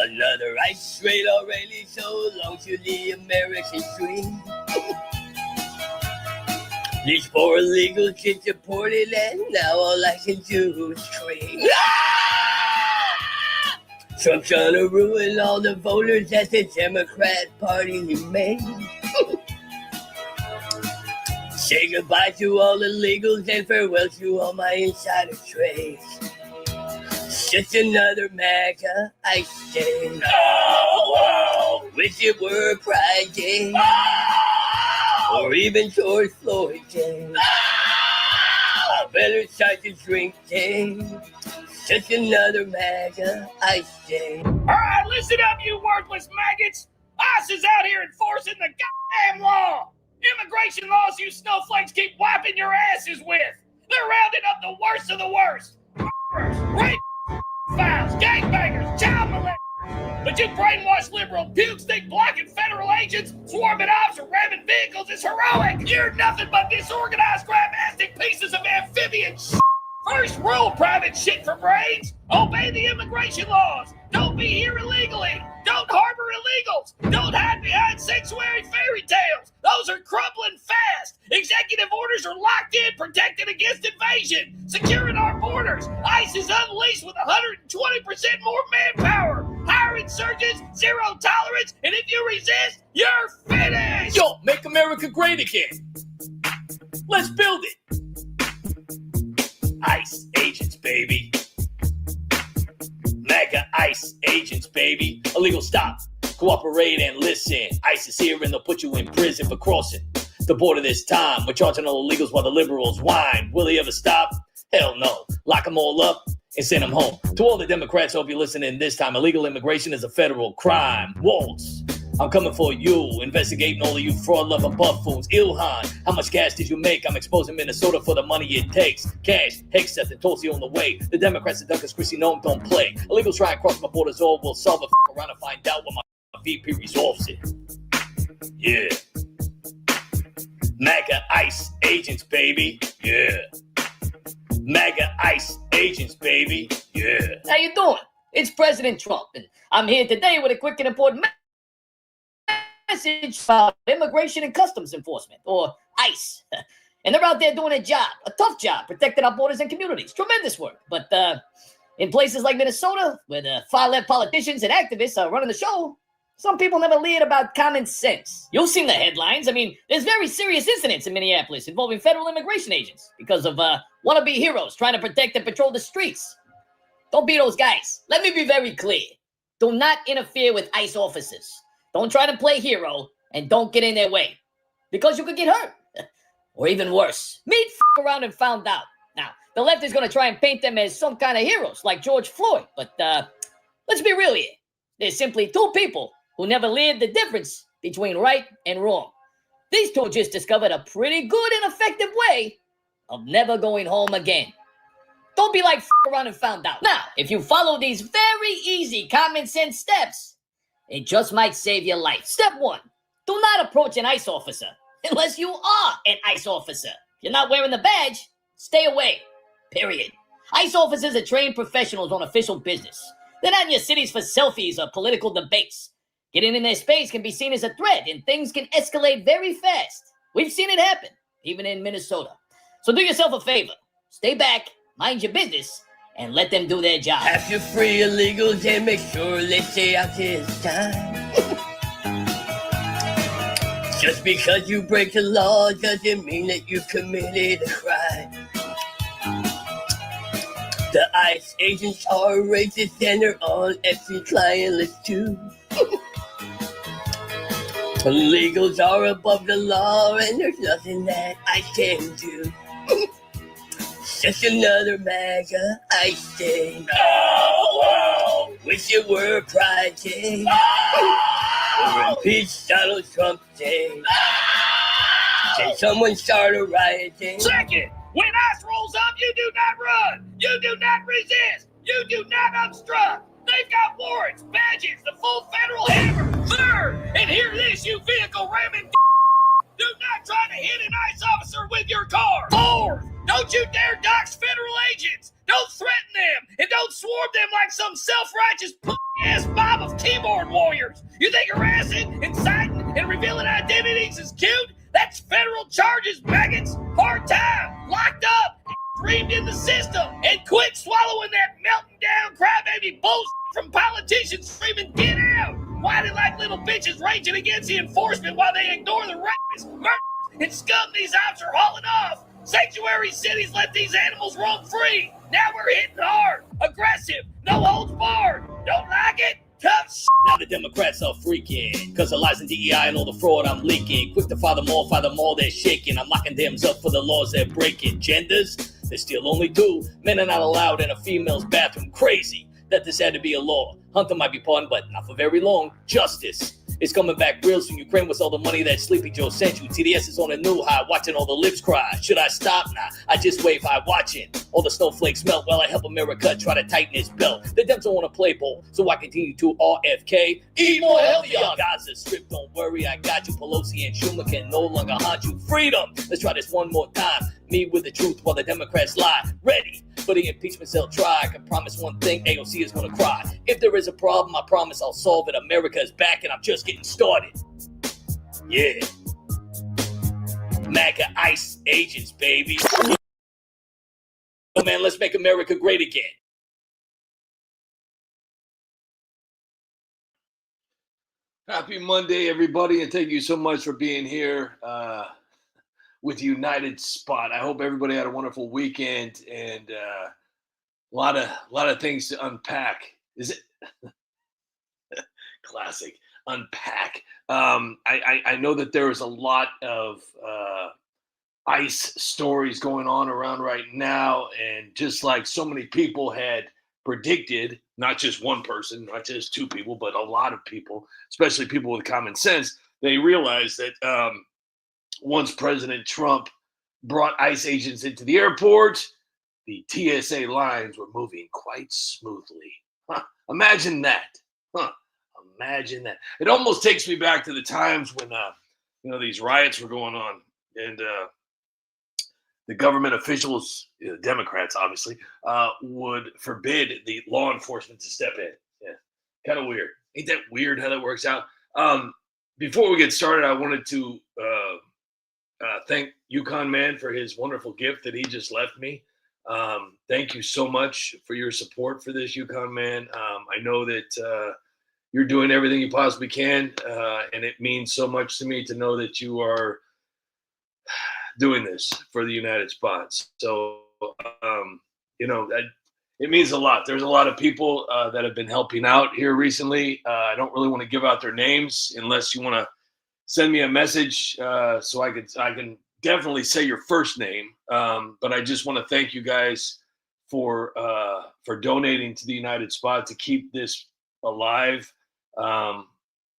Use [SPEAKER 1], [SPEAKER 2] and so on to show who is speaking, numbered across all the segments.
[SPEAKER 1] Another ICE raid already so long to the American dream. These poor illegals get deported and now all I can do is scream. Trump's gonna ruin all the voters that the Democrat Party made. Say goodbye to all the illegals and farewell to all my insider trades. Just another MAGA ICE day. Oh, wish it were Pride Day. Oh, or even George Floyd Day. Oh, better start to drink day. Just another MAGA ICE day.
[SPEAKER 2] All right, listen up, you worthless maggots. ICE is out here enforcing the goddamn law. Immigration laws you snowflakes keep wiping your asses with. They're rounding up the worst of the worst. Murderers, rape, files, gangbangers, child molesters. But you brainwashed liberal pukes think blocking federal agents, swarming ops, or ramming vehicles is heroic. You're nothing but disorganized, grabastic pieces of amphibian shit. First rule, private shit for brains. Obey the immigration laws. Don't be here illegally. Don't harbor illegals. Don't hide behind sanctuary fairy tales. Those are crumbling fast. Executive orders are locked in, protected against invasion. Securing our borders. ICE is unleashed with 120% more manpower. Higher insurgents, zero tolerance, and if you resist, you're finished.
[SPEAKER 3] Yo, make America great again. Let's build it. ICE agents, baby. MAGA ICE agents, baby. Illegal stop, cooperate and listen. ICE is here and they'll put you in prison for crossing the border this time. We're charging all illegals while the liberals whine. Will he ever stop? Hell no. Lock them all up and send them home. To all the Democrats, hope you're listening this time. Illegal immigration is a federal crime. Waltz, I'm coming for you, investigating all of you fraud-loving buffoons. Ilhan, how much gas did you make? I'm exposing Minnesota for the money it takes. Cash, Hexeth, and Tulsi on the way. The Democrats and Douglas Christie know don't play. Illegals try and cross my borders, all will solve it. Around and find out when my VP resolves it. Yeah. MAGA ICE agents, baby. Yeah. MAGA ICE agents, baby. Yeah.
[SPEAKER 4] How you doing? It's President Trump, and I'm here today with a quick and important message about Immigration and Customs Enforcement, or ICE. And they're out there doing a job, a tough job, protecting our borders and communities. Tremendous work. But in places like Minnesota, where the far-left politicians and activists are running the show, some people never learn about common sense. You've seen the headlines. I mean, there's very serious incidents in Minneapolis involving federal immigration agents because of wannabe heroes trying to protect and patrol the streets. Don't be those guys. Let me be very clear. Do not interfere with ICE officers. Don't try to play hero, and don't get in their way, because you could get hurt. Or even worse, meet around and found out. Now, the left is going to try and paint them as some kind of heroes, like George Floyd, but let's be real here. There's simply two people who never learned the difference between right and wrong. These two just discovered a pretty good and effective way of never going home again. Don't be like around and found out. Now, if you follow these very easy common sense steps, it just might save your life. Step 1, do not approach an ICE officer unless you are an ICE officer. If you're not wearing the badge, stay away, period. ICE officers are trained professionals on official business. They're not in your cities for selfies or political debates. Getting in their space can be seen as a threat, and things can escalate very fast. We've seen it happen, even in Minnesota. So do yourself a favor. Stay back, mind your business, and let them do their job.
[SPEAKER 1] Have to free illegals and make sure they stay out this time. Just because you break the law doesn't mean that you committed a crime. The ICE agents are racist and they're on FC client list too. Illegals are above the law and there's nothing that I can do. Just another MAGA ICE day. Oh, wish it were Pride Day. Or impeach Donald Trump Day. Can someone start a riot day?
[SPEAKER 2] Second, when ICE rolls up, you do not run. You do not resist. You do not obstruct. They've got warrants, badges, the full federal hammer. Third, and hear this, you vehicle ramming do not try to hit an ICE officer with your car. Fourth, don't you dare dox federal agents. Don't threaten them, and don't swarm them like some self-righteous ass mob of keyboard warriors. You think harassing, inciting, and revealing identities is cute? That's federal charges, maggots. Hard time, locked up, dreamed in the system, and quit swallowing that melting down crybaby bullshit from politicians screaming, get out! Whining like little bitches raging against the enforcement while they ignore the rapists, murderers, and scum these ops are hauling off. Sanctuary cities let these animals roam free. Now we're hitting hard, aggressive, no holds barred. Don't like it? Tough shit.
[SPEAKER 3] Now the Democrats are freaking, cause of lies and DEI and all the fraud I'm leaking. Quick to fire them all, they're shaking. I'm locking dams up for the laws they're breaking. Genders, there's still only two. Men are not allowed in a female's bathroom. Crazy that this had to be a law. Hunter might be pardoned, but not for very long. Justice is coming back real soon. Ukraine was all the money that Sleepy Joe sent you. TDS is on a new high, watching all the lips cry. Should I stop? Nah, I just wave high, watching all the snowflakes melt while I help America try to tighten its belt. The Dems don't want to play ball, so I continue to RFK. Eat more healthier. Gaza Strip, don't worry, I got you. Pelosi and Schumer can no longer haunt you. Freedom. Let's try this one more time. Me with the truth while the Democrats lie. Ready for the impeachment they'll try. I can promise one thing, AOC is gonna cry. If there is a problem, I promise I'll solve it. America is back and I'm just getting started. Yeah. MAGA ICE agents, baby. Oh man, let's make America great again.
[SPEAKER 5] Happy Monday, everybody, and thank you so much for being here with United Spot. I hope everybody had a wonderful weekend and a lot of things to unpack. Is it classic? Unpack. I know that there is a lot of ICE stories going on around right now, and just like so many people had predicted, not just one person, not just two people, but a lot of people, especially people with common sense, they realized that once President Trump brought ICE agents into the airport, the TSA lines were moving quite smoothly. Imagine that. Imagine that. It almost takes me back to the times when these riots were going on, and the government officials, Democrats obviously, would forbid the law enforcement to step in. Yeah, kind of weird. Ain't that weird how that works out? Before we get started, I wanted to thank Yukon Man for his wonderful gift that he just left me. Thank you so much for your support for this, Yukon Man. I know that you're doing everything you possibly can, and it means so much to me to know that you are doing this for the United Spots. So, it means a lot. There's a lot of people that have been helping out here recently. I don't really want to give out their names unless you want to send me a message so I can definitely say your first name. But I just want to thank you guys for donating to the United Spot to keep this alive.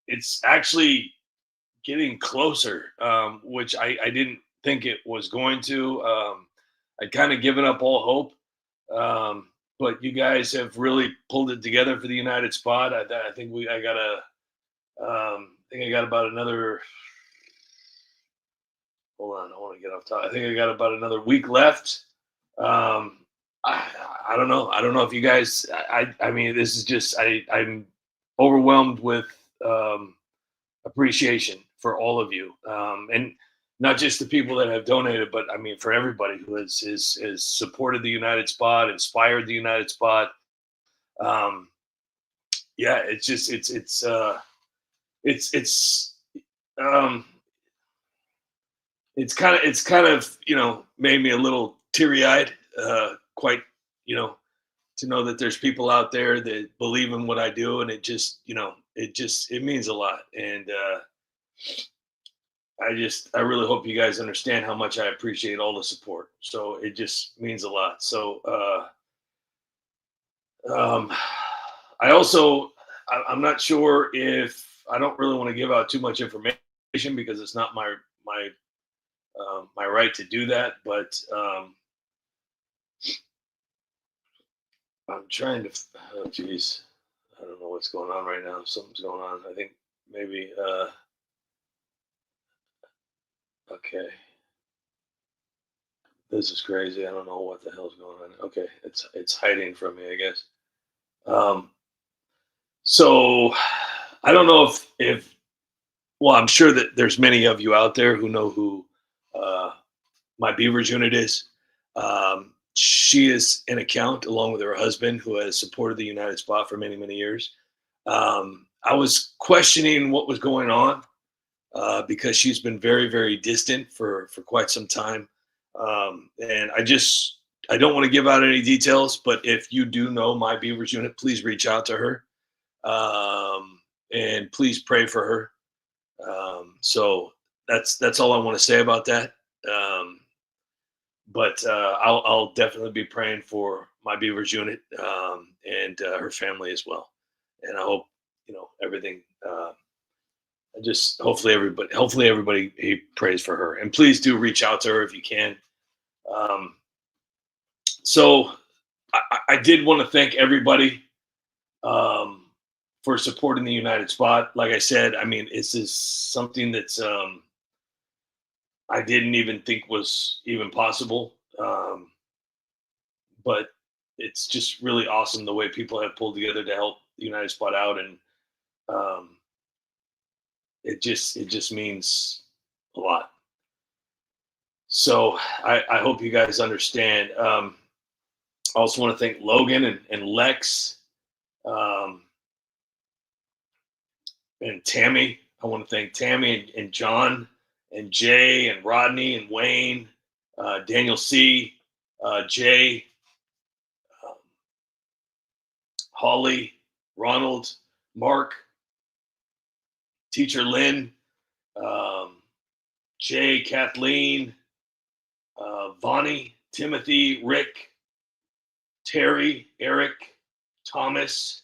[SPEAKER 5] It's actually getting closer, which I didn't think it was going to. I'd kind of given up all hope, but you guys have really pulled it together for the United Spot. I think I got about another. Hold on, I want to get off top. I think I got about another week left. I don't know. I don't know if you guys. I mean, this is just. I'm overwhelmed with appreciation for all of you, and not just the people that have donated, but I mean for everybody who has supported the United Spot, inspired the United Spot. Yeah, it's just it's kind of made me a little teary-eyed, quite to know that there's people out there that believe in what I do, and it means a lot. And I really hope you guys understand how much I appreciate all the support. So it just means a lot. So I'm not sure if I don't really want to give out too much information because it's not my right to do that, but I'm trying to. Oh, geez, I don't know what's going on right now. Something's going on. I think maybe. Okay. This is crazy. I don't know what the hell's going on. Okay, it's hiding from me, I guess. So I don't know if well, I'm sure that there's many of you out there who know who my Beavers unit is. She is an account along with her husband who has supported the United Spot for many, many years. I was questioning what was going on because she's been very, very distant for quite some time. And I don't want to give out any details, but if you do know my Beavers unit, please reach out to her. And please pray for her. So that's all I want to say about that. But I'll definitely be praying for my Beavers unit and her family as well. And I hope everything. Hopefully everybody he prays for her, and please do reach out to her if you can. So I did want to thank everybody for supporting the United Spot. Like I said, I mean, this is something that's I didn't even think was even possible. But it's just really awesome the way people have pulled together to help the United Spot out. And it just means a lot. So I hope you guys understand. I also want to thank Logan and Lex and Tammy. I want to thank Tammy and John and Jay and Rodney and Wayne, Daniel C, Jay, Holly, Ronald, Mark, Teacher Lynn, Jay, Kathleen, Vonnie, Timothy, Rick, Terry, Eric, Thomas,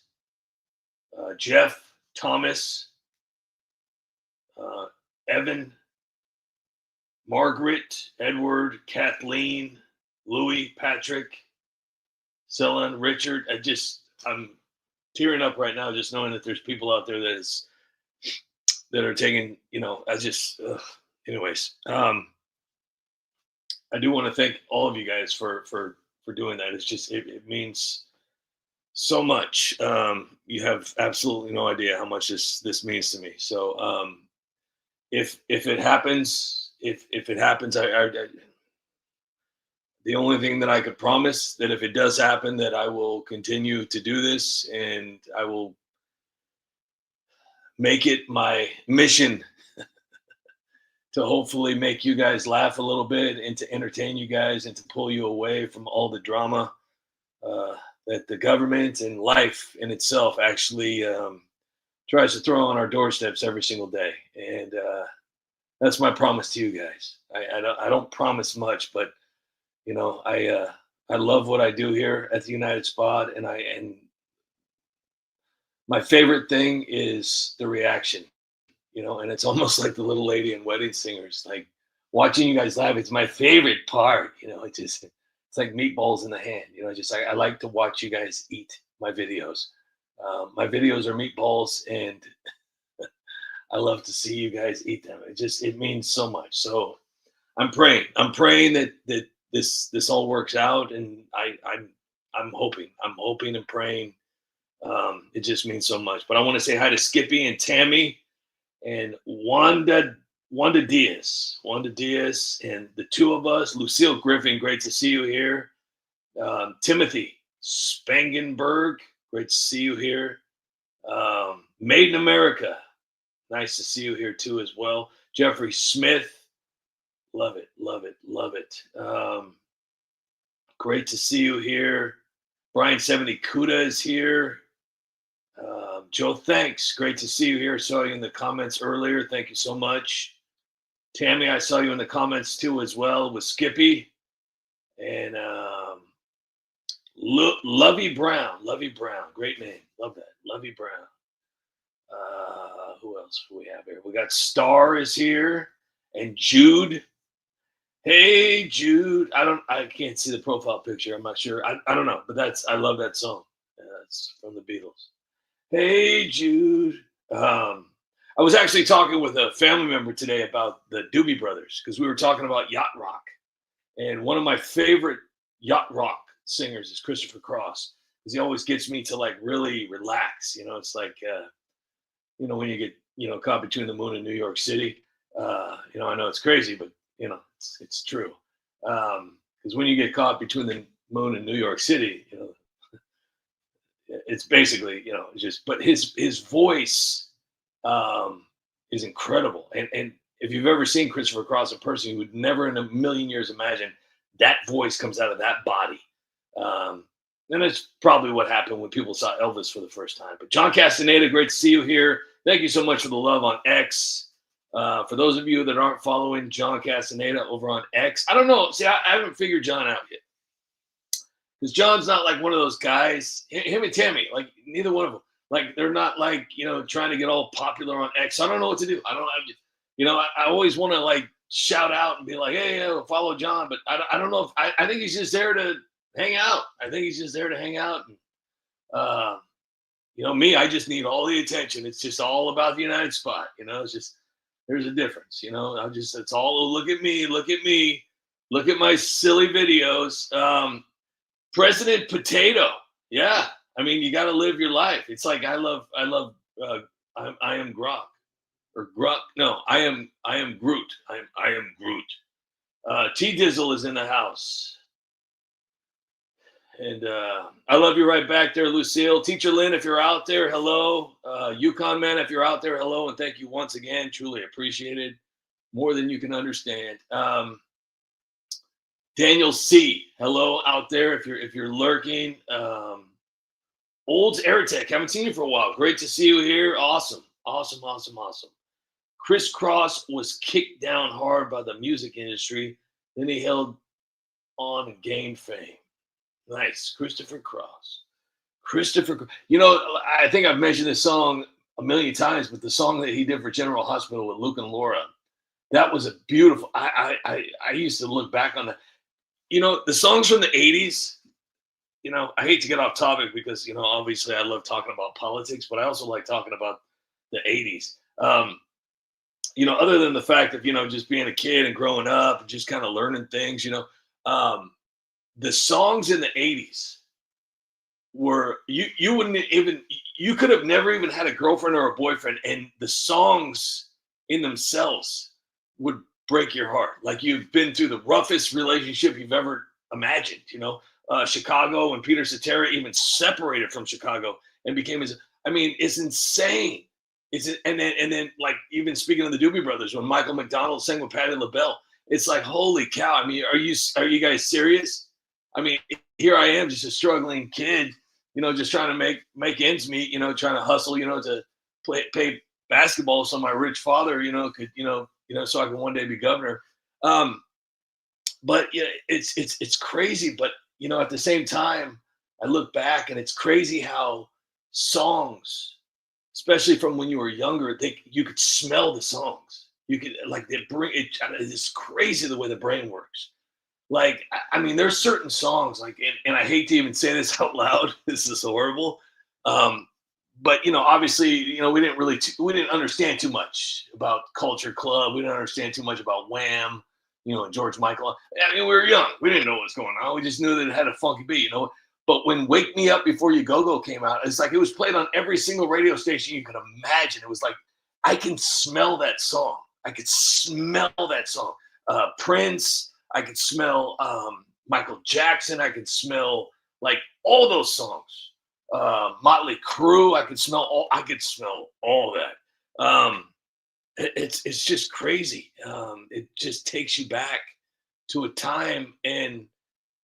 [SPEAKER 5] Jeff, Thomas, Evan, Margaret, Edward, Kathleen, Louis, Patrick, Selon, Richard. I'm tearing up right now just knowing that there's people out there that are taking, anyways. I do want to thank all of you guys for doing that. It's just, it means so much. You have absolutely no idea how much this means to me. So if it happens, the only thing that I could promise that if it does happen, that I will continue to do this, and I will make it my mission to hopefully make you guys laugh a little bit and to entertain you guys and to pull you away from all the drama that the government and life in itself actually tries to throw on our doorsteps every single day. And that's my promise to you guys. I don't promise much, but I love what I do here at the United Spot, and my favorite thing is the reaction, and it's almost like the little lady in Wedding Singers, like watching you guys laugh. It's my favorite part, it's like meatballs in the hand, I like to watch you guys eat my videos. My videos are meatballs, and I love to see you guys eat them. It means so much. So I'm praying that this all works out, and I'm hoping and praying. It just means so much. But I want to say hi to Skippy and Tammy and Wanda Diaz, and the two of us. Lucille Griffin, great to see you here. Timothy Spangenberg, great to see you here. Made in America, nice to see you here too as well. Jeffrey Smith, love it. Great to see you here. Brian 70 Kuda is here. Joe, thanks. Great to see you here. Saw you in the comments earlier. Thank you so much. Tammy, I saw you in the comments too as well with Skippy. And Lovey Brown. Great name. Love that. Lovey Brown. Who else do we have here? We got Star is here. And Jude. Hey, Jude. I can't see the profile picture. I'm not sure. I don't know, but I love that song. It's from the Beatles. Hey, Jude. I was actually talking with a family member today about the Doobie Brothers, because we were talking about yacht rock. And one of my favorite yacht rock singers is Christopher Cross. because he always gets me to like really relax. It's like when you get caught between the moon and New York City. I know it's crazy, but it's true. Because when you get caught between the moon and New York City, it's basically just. But his voice is incredible, and if you've ever seen Christopher Cross in person, you would never in a million years imagine that voice comes out of that body. And that's probably what happened when people saw Elvis for the first time. But John Castaneda, great to see you here. Thank you so much for the love on X. For those of you that aren't following John Castaneda over on X, I don't know. See, I haven't figured John out yet. Because John's not like one of those guys. Him and Tammy, like neither one of them. Like they're not like, trying to get all popular on X. I don't know what to do. I always want to like shout out and be like, hey, follow John. But I don't know if I think he's just there to hang out. And, me, I just need all the attention. It's just all about the United Spot. It's just, there's a difference. It's all, look at me, look at my silly videos. President Potato. Yeah. I mean, you got to live your life. It's like, I am Grok. Or Gruck. No, I am Groot. I am Groot. T Dizzle is in the house. And I love you right back there, Lucille. Teacher Lynn, if you're out there, hello. Yukon Man, if you're out there, hello. And thank you once again. Truly appreciated. More than you can understand. Daniel C, hello out there if you're lurking. Olds Airtech, haven't seen you for a while. Great to see you here. Awesome. Chris Cross was kicked down hard by the music industry. Then he held on and gained fame. Nice. Christopher Cross. I think I've mentioned this song a million times, but the song that he did for General Hospital with Luke and Laura, that was a beautiful. I used to look back on that. The songs from the 80s, I hate to get off topic because, obviously I love talking about politics, but I also like talking about the 80s. Other than the fact of, just being a kid and growing up and just kind of learning things, the songs in the 80s were, you could have never even had a girlfriend or a boyfriend, and the songs in themselves would break your heart. Like you've been through the roughest relationship you've ever imagined, Chicago, and Peter Cetera even separated from Chicago and became it's insane. And then like even speaking of the Doobie Brothers, when Michael McDonald sang with Patti LaBelle, it's like, holy cow. I mean, are you guys serious? I mean, here I am, just a struggling kid, just trying to make ends meet, trying to hustle, to play basketball so my rich father, could, so I can one day be governor. But yeah, it's crazy. But, at the same time, I look back and it's crazy how songs, especially from when you were younger, you could smell the songs. You could it's crazy the way the brain works. Like, I mean, there's certain songs like, and I hate to even say this out loud. This is horrible. But, obviously, we didn't understand too much about Culture Club. We didn't understand too much about Wham, George Michael. I mean, we were young. We didn't know what was going on. We just knew that it had a funky beat, But when Wake Me Up Before You Go-Go came out, it's like it was played on every single radio station you could imagine. It was like, I can smell that song. Prince, I could smell Michael Jackson. I could smell like all those songs. Motley Crue, I could smell all that. It's just crazy. It just takes you back to a time, and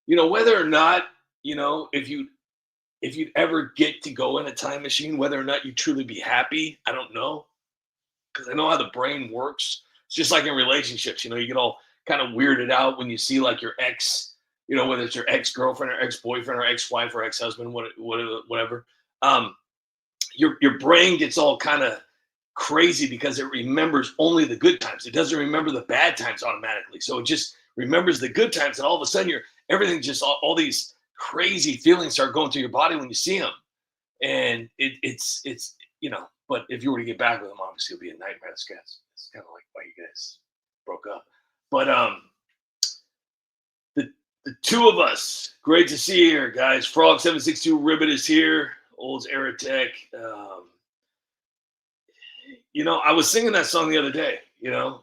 [SPEAKER 5] whether or not, if you'd ever get to go in a time machine, whether or not you truly be happy, I don't know. Because I know how the brain works. It's just like in relationships, you get all kind of weirded out when you see like your ex, whether it's your ex-girlfriend or ex-boyfriend or ex-wife or ex-husband, whatever. Your brain gets all kind of crazy because it remembers only the good times. It doesn't remember the bad times automatically. So it just remembers the good times, and all of a sudden everything just all these crazy feelings start going through your body when you see them. And it's but if you were to get back with them, obviously it'll be a nightmare. It's kind of like why you guys broke up. But The two of us. Great to see you here, guys. Frog762 Ribbit is here. Old Aerotech. I was singing that song the other day, friend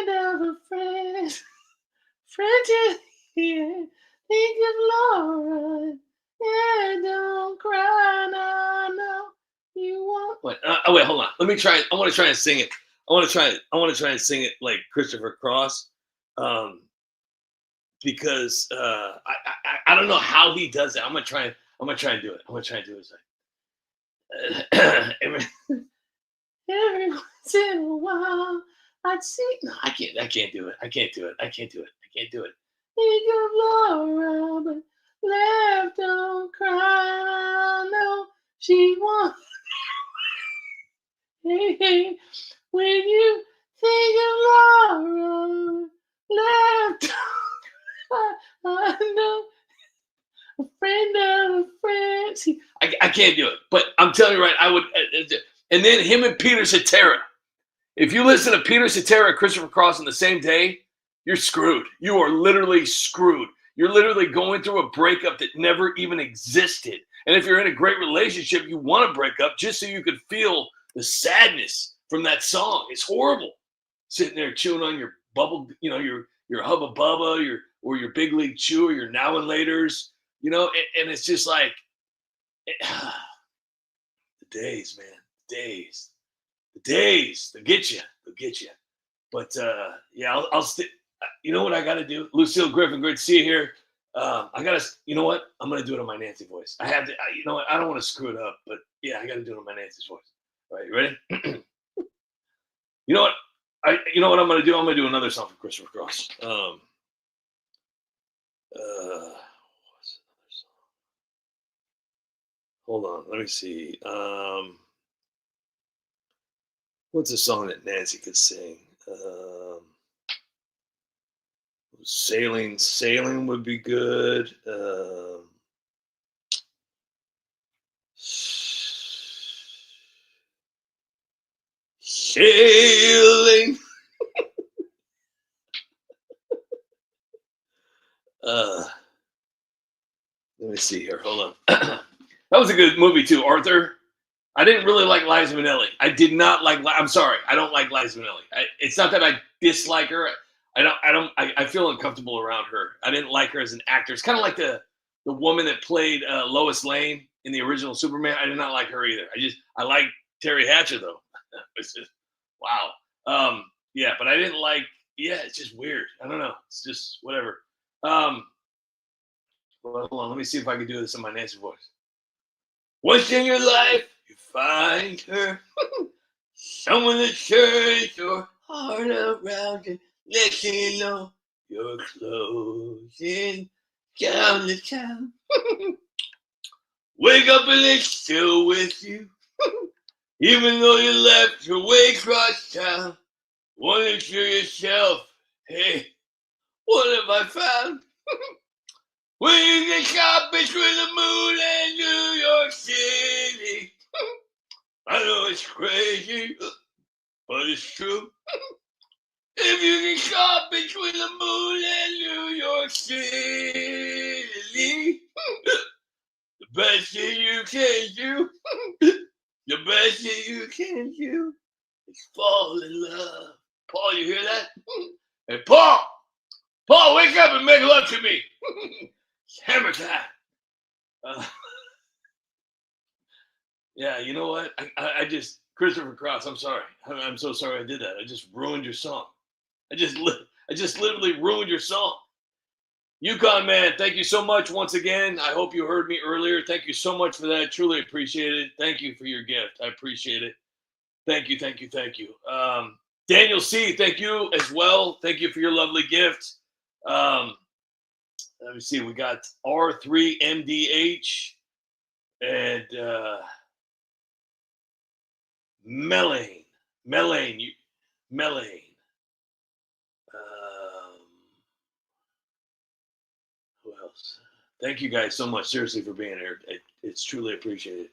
[SPEAKER 5] of a friend, friend to hear, think of Laura, yeah, don't cry, no, you want. Wait, hold on. Let me try. I want to try and sing it. I want to try and sing it like Christopher Cross, because I don't know how he does it. I'm gonna try and do it. It's like every once in a while I'd see. No, I can't do it. Think of Laura, but left, don't cry. No, she wants. Hey, when you think of Laura, left, don't cry. I know. A friend of a friend. See, I can't do it, but I'm telling you, right? I would. And then him and Peter Cetera. If you listen to Peter Cetera and Christopher Cross on the same day, you're screwed. You are literally screwed. You're literally going through a breakup that never even existed. And if you're in a great relationship, you want to break up just so you could feel the sadness from that song. It's horrible. Sitting there chewing on your bubble, your Hubba Bubba, or your Big League Chew, or your Now and Laters, and it's just like the days, man. The days, they'll get you. But yeah, I'll stick. You know what I got to do? Lucille Griffin, great to see you here. I got to, you know what? I'm going to do it on my Nancy voice. I have to, you know what? I don't want to screw it up, but yeah, I got to do it on my Nancy's voice. All right, you ready? You know what? I'm going to do? I'm going to do another song for Christopher Cross. What's another song? Hold on, let me see. What's a song that Nancy could sing? Sailing would be good. Sailing. Let me see here. Hold on. That was a good movie too, Arthur. I didn't really like Liza Minnelli. I did not like. I'm sorry. I don't like Liza Minnelli. It's not that I dislike her. I feel uncomfortable around her. I didn't like her as an actor. It's kind of like the woman that played Lois Lane in the original Superman. I did not like her either. I like Terry Hatcher though. It's just wow. Yeah, but I didn't like. Yeah, it's just weird. I don't know. It's just whatever. Well, hold on. Let me see if I can do this in my Nancy voice. Once in your life, you find her, someone that turns your heart around and lets you know you're closing down the town. Wake up and it's still with you, even though you left your way across town. Wonder to yourself, hey, what have I found? When you get caught between the moon and New York City. I know it's crazy, but it's true. If you get caught between the moon and New York City, the best thing you can do, is fall in love. Paul, you hear that? Hey, Paul, wake up and make love to me. It's hammer time. Yeah, you know what? I just, Christopher Cross, I'm sorry. I'm so sorry I did that. I just ruined your song. I just literally ruined your song. Yukon Man, thank you so much once again. I hope you heard me earlier. Thank you so much for that. Truly appreciate it. Thank you for your gift. I appreciate it. Thank you. Daniel C., thank you as well. Thank you for your lovely gift. Let me see. We got R3MDH and Melane. Who else? Thank you guys so much, seriously, for being here. It's truly appreciated.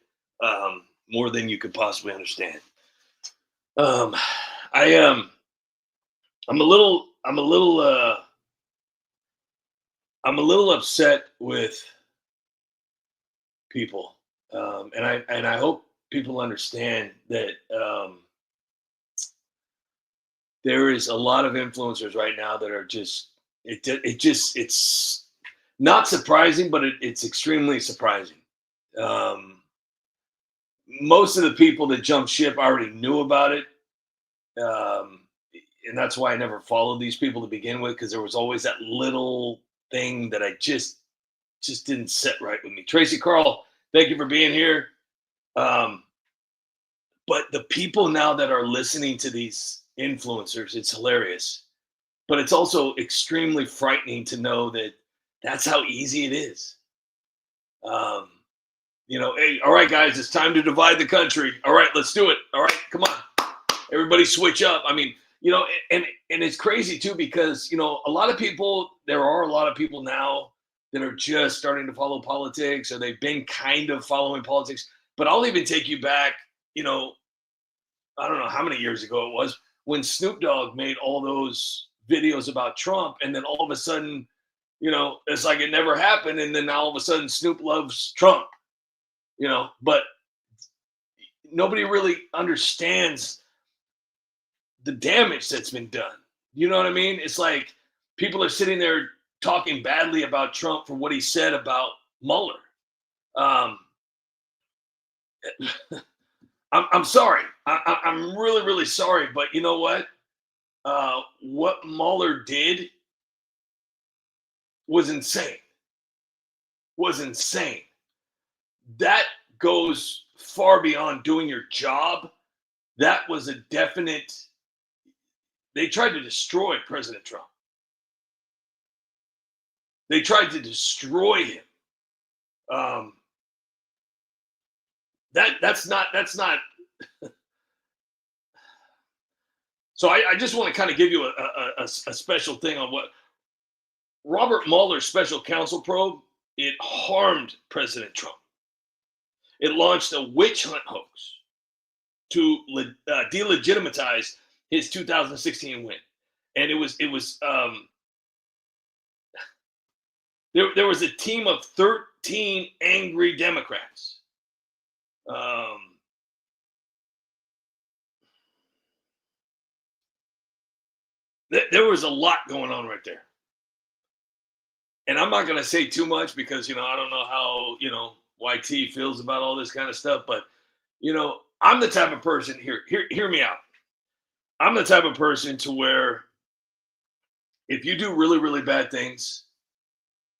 [SPEAKER 5] More than you could possibly understand. I'm a little I'm a little upset with people, and I hope people understand that there is a lot of influencers right now that are just it's not surprising, but it's extremely surprising. Um, Most of the people that jump ship already knew about it, um, and that's why I never followed these people to begin with, because there was always that little thing that I just didn't sit right with me. Tracy Carl, thank you for being here. Um, but the people now that are listening to these influencers, it's hilarious, but it's also extremely frightening to know that that's how easy it is. Um, hey, all right, guys, it's time to divide the country. All right, let's do it. All right, come on, everybody, switch up. I mean, and it's crazy too, because there are a lot of people now that are just starting to follow politics, or they've been kind of following politics. But I'll even take you back, I don't know how many years ago it was, when Snoop Dogg made all those videos about Trump, and then all of a sudden, it's like it never happened, and then now all of a sudden Snoop loves Trump, but nobody really understands the damage that's been done. You know what I mean? It's like people are sitting there talking badly about Trump for what he said about Mueller. I'm sorry. I'm really, really sorry. But you know what? What Mueller did was insane. That goes far beyond doing your job. That was a definite. They tried to destroy President Trump. They tried to destroy him. That's not. So I just want to kind of give you a special thing on what Robert Mueller's special counsel probe. It harmed President Trump. It launched a witch hunt hoax to delegitimize his 2016 win, and it was there was a team of 13 angry Democrats. There was a lot going on right there. And I'm not going to say too much because, I don't know how, YT feels about all this kind of stuff. But, I'm the type of person, hear me out. I'm the type of person to where if you do really, really bad things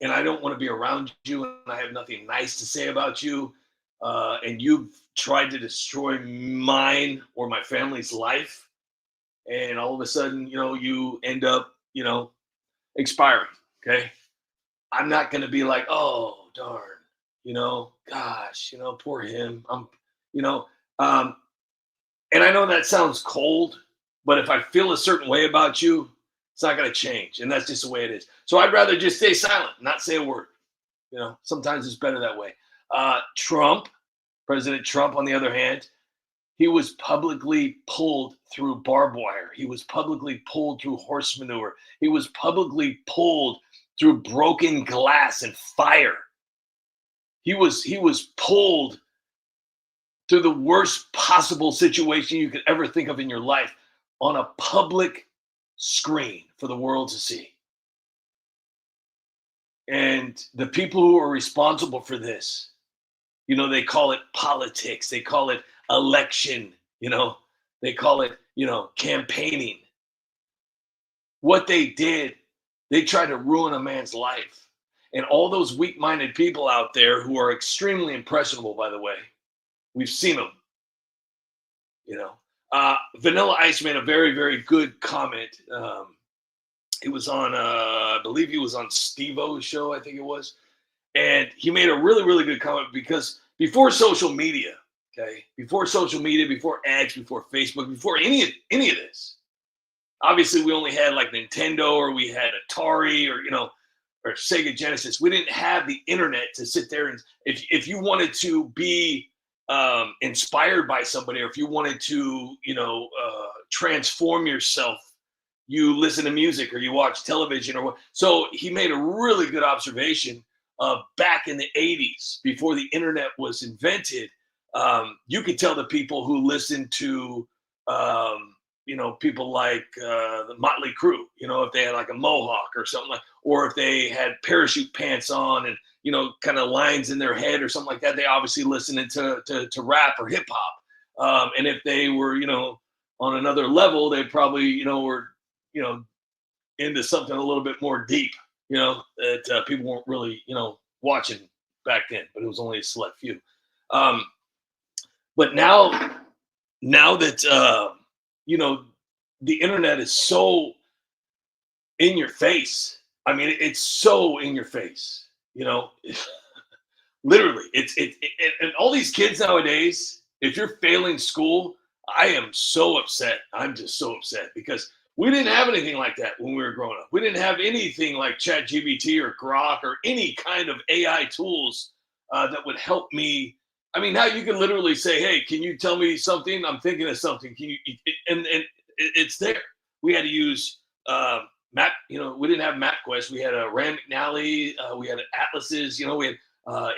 [SPEAKER 5] and I don't want to be around you and I have nothing nice to say about you, and you've tried to destroy mine or my family's life, and all of a sudden, you end up, expiring, okay? I'm not going to be like, oh, darn, gosh, poor him. And I know that sounds cold, but if I feel a certain way about you, it's not going to change. And that's just the way it is. So I'd rather just stay silent, not say a word. Sometimes it's better that way. President Trump, on the other hand, he was publicly pulled through barbed wire. He was publicly pulled through horse manure. He was publicly pulled through broken glass and fire. He was pulled through the worst possible situation you could ever think of in your life on a public screen for the world to see. And the people who are responsible for this, they call it politics. They call it election. They call it, campaigning. What they did, they tried to ruin a man's life. And all those weak-minded people out there who are extremely impressionable, by the way, we've seen them. Vanilla Ice made a very, very good comment. It was on, I believe he was on Steve-O's show, I think it was. And he made a really, really good comment because before social media, before X, before Facebook, before any of this, obviously we only had like Nintendo, or we had Atari, or Sega Genesis. We didn't have the internet to sit there and if you wanted to be inspired by somebody, or if you wanted to, transform yourself you listen to music or you watch television or what. So he made a really good observation of back in the 80s, before the internet was invented. You could tell the people who listened to, people like the Motley Crue, if they had like a mohawk or something like, or if they had parachute pants on and, kind of lines in their head or something like that, they obviously listened to rap or hip hop. And if they were, on another level, they probably, were, into something a little bit more deep, that people weren't really, watching back then, but it was only a select few. But now that, the internet is so in your face. I mean, it's so in your face, literally and all these kids nowadays, if you're failing school, I am so upset. I'm just so upset because we didn't have anything like that when we were growing up. We didn't have anything like ChatGPT or Grok or any kind of AI tools that would help me. I mean, now you can literally say, "Hey, can you tell me something? I'm thinking of something. Can you?" And it's there. We had to use map. We didn't have MapQuest. We had a Rand McNally. We had atlases. We had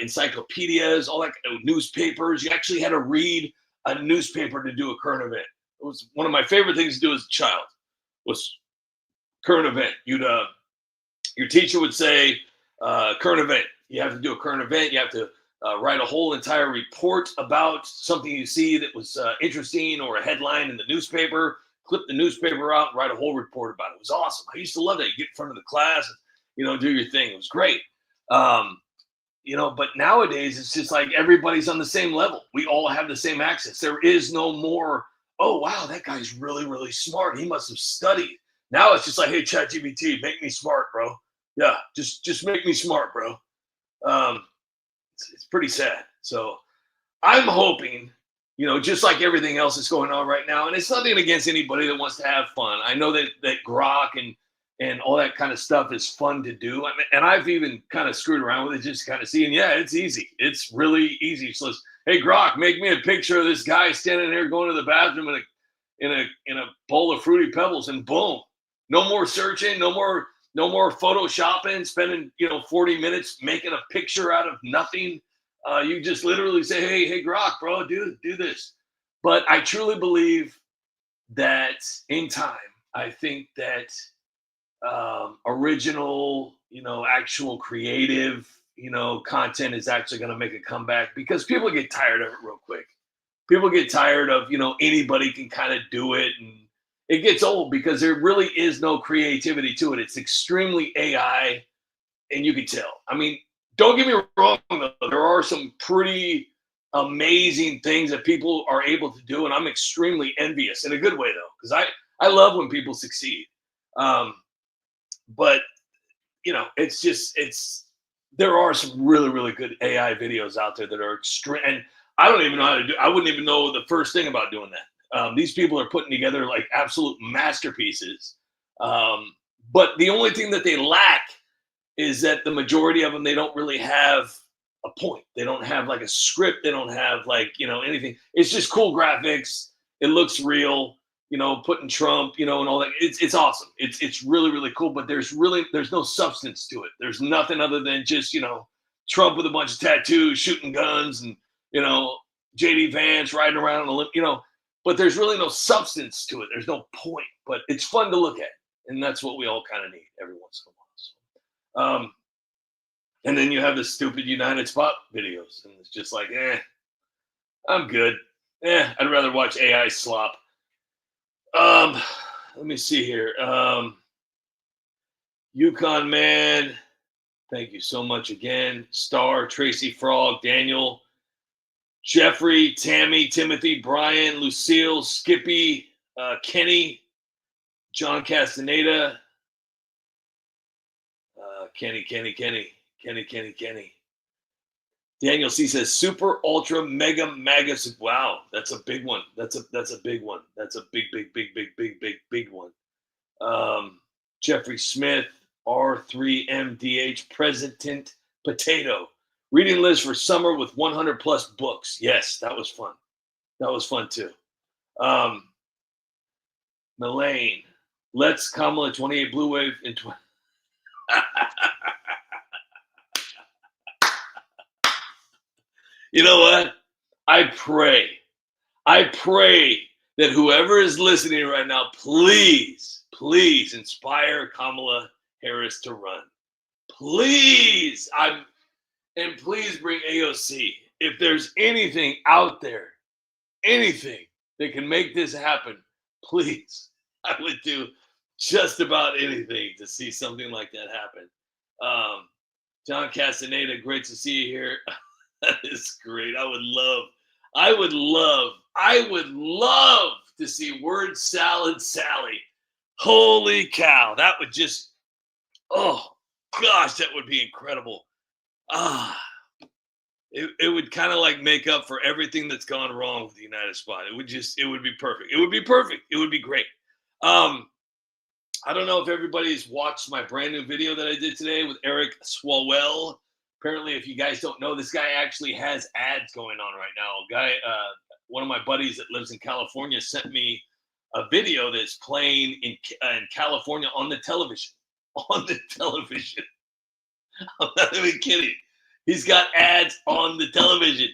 [SPEAKER 5] encyclopedias, all that newspapers. You actually had to read a newspaper to do a current event. It was one of my favorite things to do as a child. Was current event. Your teacher would say current event. You have to do a current event. You have to write a whole entire report about something you see that was interesting or a headline in the newspaper. Clip the newspaper out and write a whole report about it. It was awesome. I used to love that. You get in front of the class and do your thing. It was great. But nowadays it's just like everybody's on the same level. We all have the same access. There is no more, oh wow, that guy's really, really smart. He must have studied. Now it's just like, hey, ChatGPT, make me smart, bro. Yeah, just make me smart, bro. It's pretty sad. So I'm hoping, just like everything else that's going on right now, and it's nothing against anybody that wants to have fun. I know that Grok and all that kind of stuff is fun to do. I mean, and I've even kind of screwed around with it, just kind of seeing, yeah, it's easy. It's really easy. So hey, Grok, make me a picture of this guy standing there going to the bathroom in a bowl of Fruity Pebbles, and boom, no more searching, no more photoshopping, spending 40 minutes making a picture out of nothing. You just literally say, hey Grok, bro, do this. But I truly believe that in time, I think that original, actual creative, content is actually going to make a comeback, because people get tired of it real quick. People get tired of, anybody can kind of do it, and it gets old because there really is no creativity to it. It's extremely AI, and you can tell. I mean, don't get me wrong, though. There are some pretty amazing things that people are able to do, and I'm extremely envious in a good way, though, because I love when people succeed. But there are some really, really good AI videos out there that are extreme, and I don't even know how to do. I wouldn't even know the first thing about doing that. These people are putting together like absolute masterpieces. But the only thing that they lack is that the majority of them, they don't really have a point. They don't have like a script. They don't have like, anything. It's just cool graphics. It looks real, putting Trump, and all that. It's awesome. It's really, really cool, but there's no substance to it. There's nothing other than just, Trump with a bunch of tattoos, shooting guns, and, JD Vance riding around on the, but there's really no substance to it. There's no point, but it's fun to look at. And that's what we all kind of need every once in a while. So, and then you have the stupid United Spot videos, and it's just like, I'm good. I'd rather watch AI slop. Let me see here. Yukon Man, thank you so much again. Star, Tracy Frog, Daniel, Jeffrey, Tammy, Timothy, Brian, Lucille, Skippy, Kenny, John Castaneda, Kenny. Daniel C says super ultra mega maga. Wow, that's a big one. That's a big one. That's a big one. Jeffrey Smith, R3MDH, President Potato. Reading list for summer with 100 plus books. Yes, that was fun. That was fun too. Melaine, Let's Kamala 28 Blue Wave in 20. You know what? I pray that whoever is listening right now, please inspire Kamala Harris to run. Please. And please bring AOC. If there's anything out there, anything that can make this happen, please. I would do just about anything to see something like that happen. John Castaneda, great to see you here. That is great. I would love to see Word Salad Sally. Holy cow. That would just, oh gosh, that would be incredible. It would kind of like make up for everything that's gone wrong with the United Spot. It would be perfect. It would be perfect. It would be great. I don't know if everybody's watched my brand new video that I did today with Eric Swalwell. Apparently, if you guys don't know, this guy actually has ads going on right now. One of my buddies that lives in California sent me a video that's playing in California on the television. On the television. I'm not even kidding. He's got ads on the television.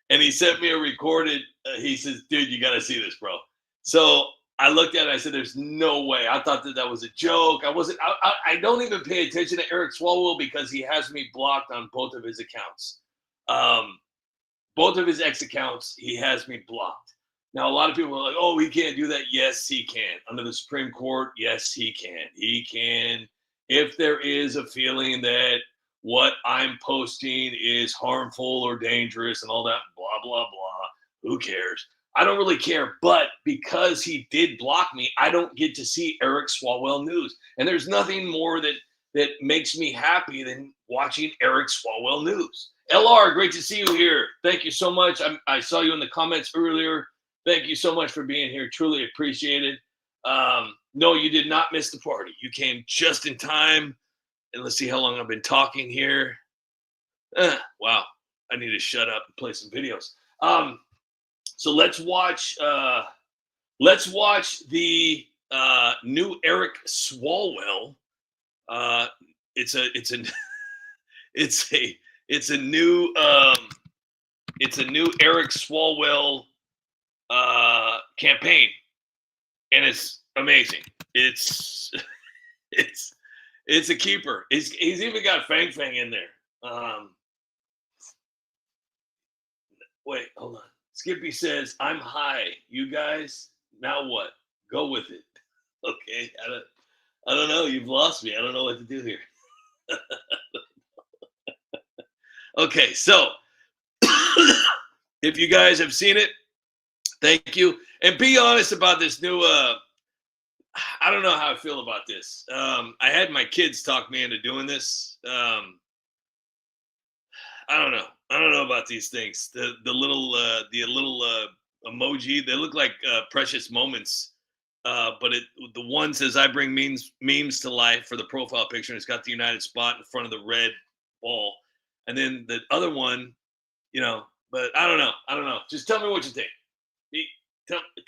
[SPEAKER 5] And he sent me a recorded, he says, dude, you got to see this, bro. So I looked at it, I said, there's no way. I thought that was a joke. I don't even pay attention to Eric Swalwell because he has me blocked on both of his accounts. Both of his ex accounts, he has me blocked. Now, a lot of people are like, oh, he can't do that. Yes, he can. Under the Supreme Court, yes, he can. He can. If there is a feeling that what I'm posting is harmful or dangerous and all that, blah, blah, blah, who cares? I don't really care. But because he did block me, I don't get to see Eric Swalwell news. And there's nothing more that makes me happy than watching Eric Swalwell news. LR, great to see you here. Thank you so much. I saw you in the comments earlier. Thank you so much for being here. Truly appreciate it. No, you did not miss the party. You came just in time. And let's see how long I've been talking here. Wow. I need to shut up and play some videos. So let's watch the new Eric Swalwell. It's a new Eric Swalwell campaign, and it's amazing. It's a keeper. He's even got Fang Fang in there. Wait, hold on. Skippy says, I'm high. You guys, now what? Go with it. Okay. I don't know. You've lost me. I don't know what to do here. Okay, so if you guys have seen it, thank you. And be honest about this new I don't know how I feel about this. I had my kids talk me into doing this. I don't know. I don't know about these things. The little emoji, they look like precious moments. But the one says, I bring memes to life for the profile picture. And it's got the United Spot in front of the red ball. And then the other one, but I don't know. Just tell me what you think.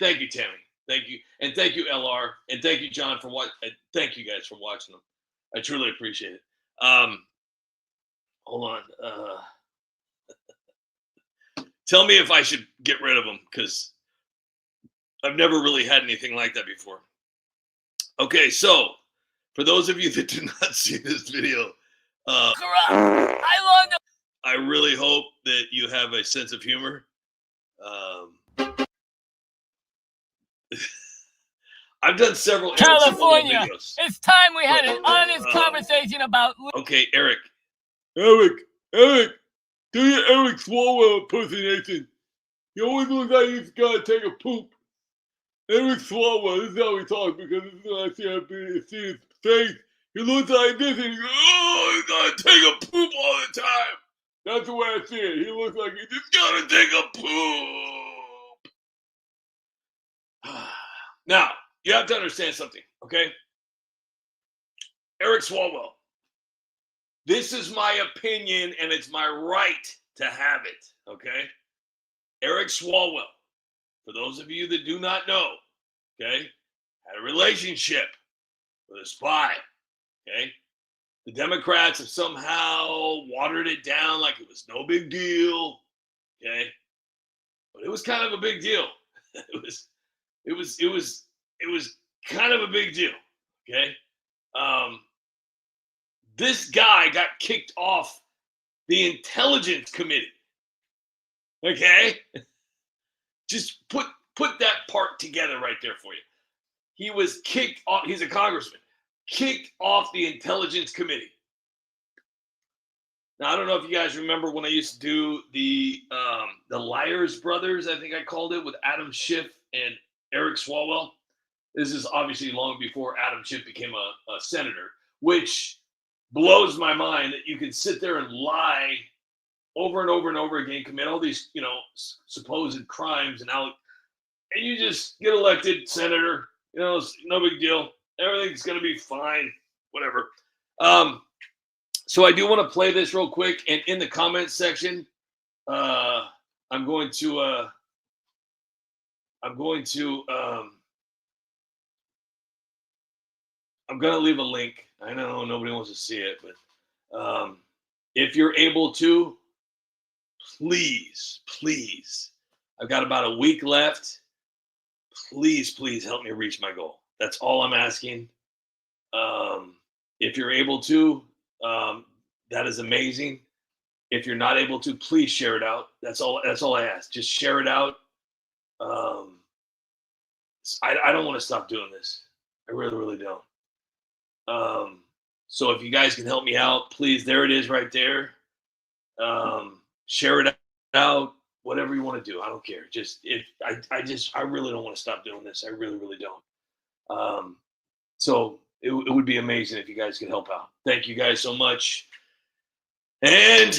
[SPEAKER 5] Thank you, Tammy. Thank you. And thank you, LR. And thank you, John, for what. Thank you guys for watching them. I truly appreciate it. Hold on. Tell me if I should get rid of them, because I've never really had anything like that before. Okay, so for those of you that do not see this video, I really hope that you have a sense of humor. I've done several
[SPEAKER 1] California.
[SPEAKER 5] videos.
[SPEAKER 1] It's time we had an honest conversation about.
[SPEAKER 5] Okay, Eric, do your Eric Swalwell impersonation. He always looks like he's gonna take a poop. Eric Swalwell, this is how he talks, because this is when I see his face. He looks like this, and he goes, oh, he's gonna take a poop all the time. That's the way I see it. He looks like he's just gonna take a poop. Now, you have to understand something, okay? Eric Swalwell. This is my opinion, and it's my right to have it, okay? Eric Swalwell, for those of you that do not know, okay, had a relationship with a spy. Okay? The Democrats have somehow watered it down like it was no big deal. Okay? But it was kind of a big deal. It was kind of a big deal. Okay? This guy got kicked off the Intelligence Committee. Okay? Just put that part together right there for you. He was kicked off. He's a congressman. Kicked off the Intelligence Committee. Now, I don't know if you guys remember when I used to do the Liars Brothers, I think I called it, with Adam Schiff and Eric Swalwell. This is obviously long before Adam Schiff became a senator, which blows my mind that you can sit there and lie over and over and over again, commit all these, supposed crimes, and you just get elected senator. It's no big deal. Everything's going to be fine. Whatever. So I do want to play this real quick. And in the comments section, I'm going to leave a link. I know nobody wants to see it, but if you're able to, please, I've got about a week left. Please help me reach my goal. That's all I'm asking. If you're able to, that is amazing. If you're not able to, please share it out. That's all I ask. Just share it out. I don't want to stop doing this. I really don't. So if you guys can help me out, please, there it is right there. Share it out, whatever you want to do. I don't care. I really don't want to stop doing this. I really don't. So it would be amazing if you guys could help out. Thank you guys so much. And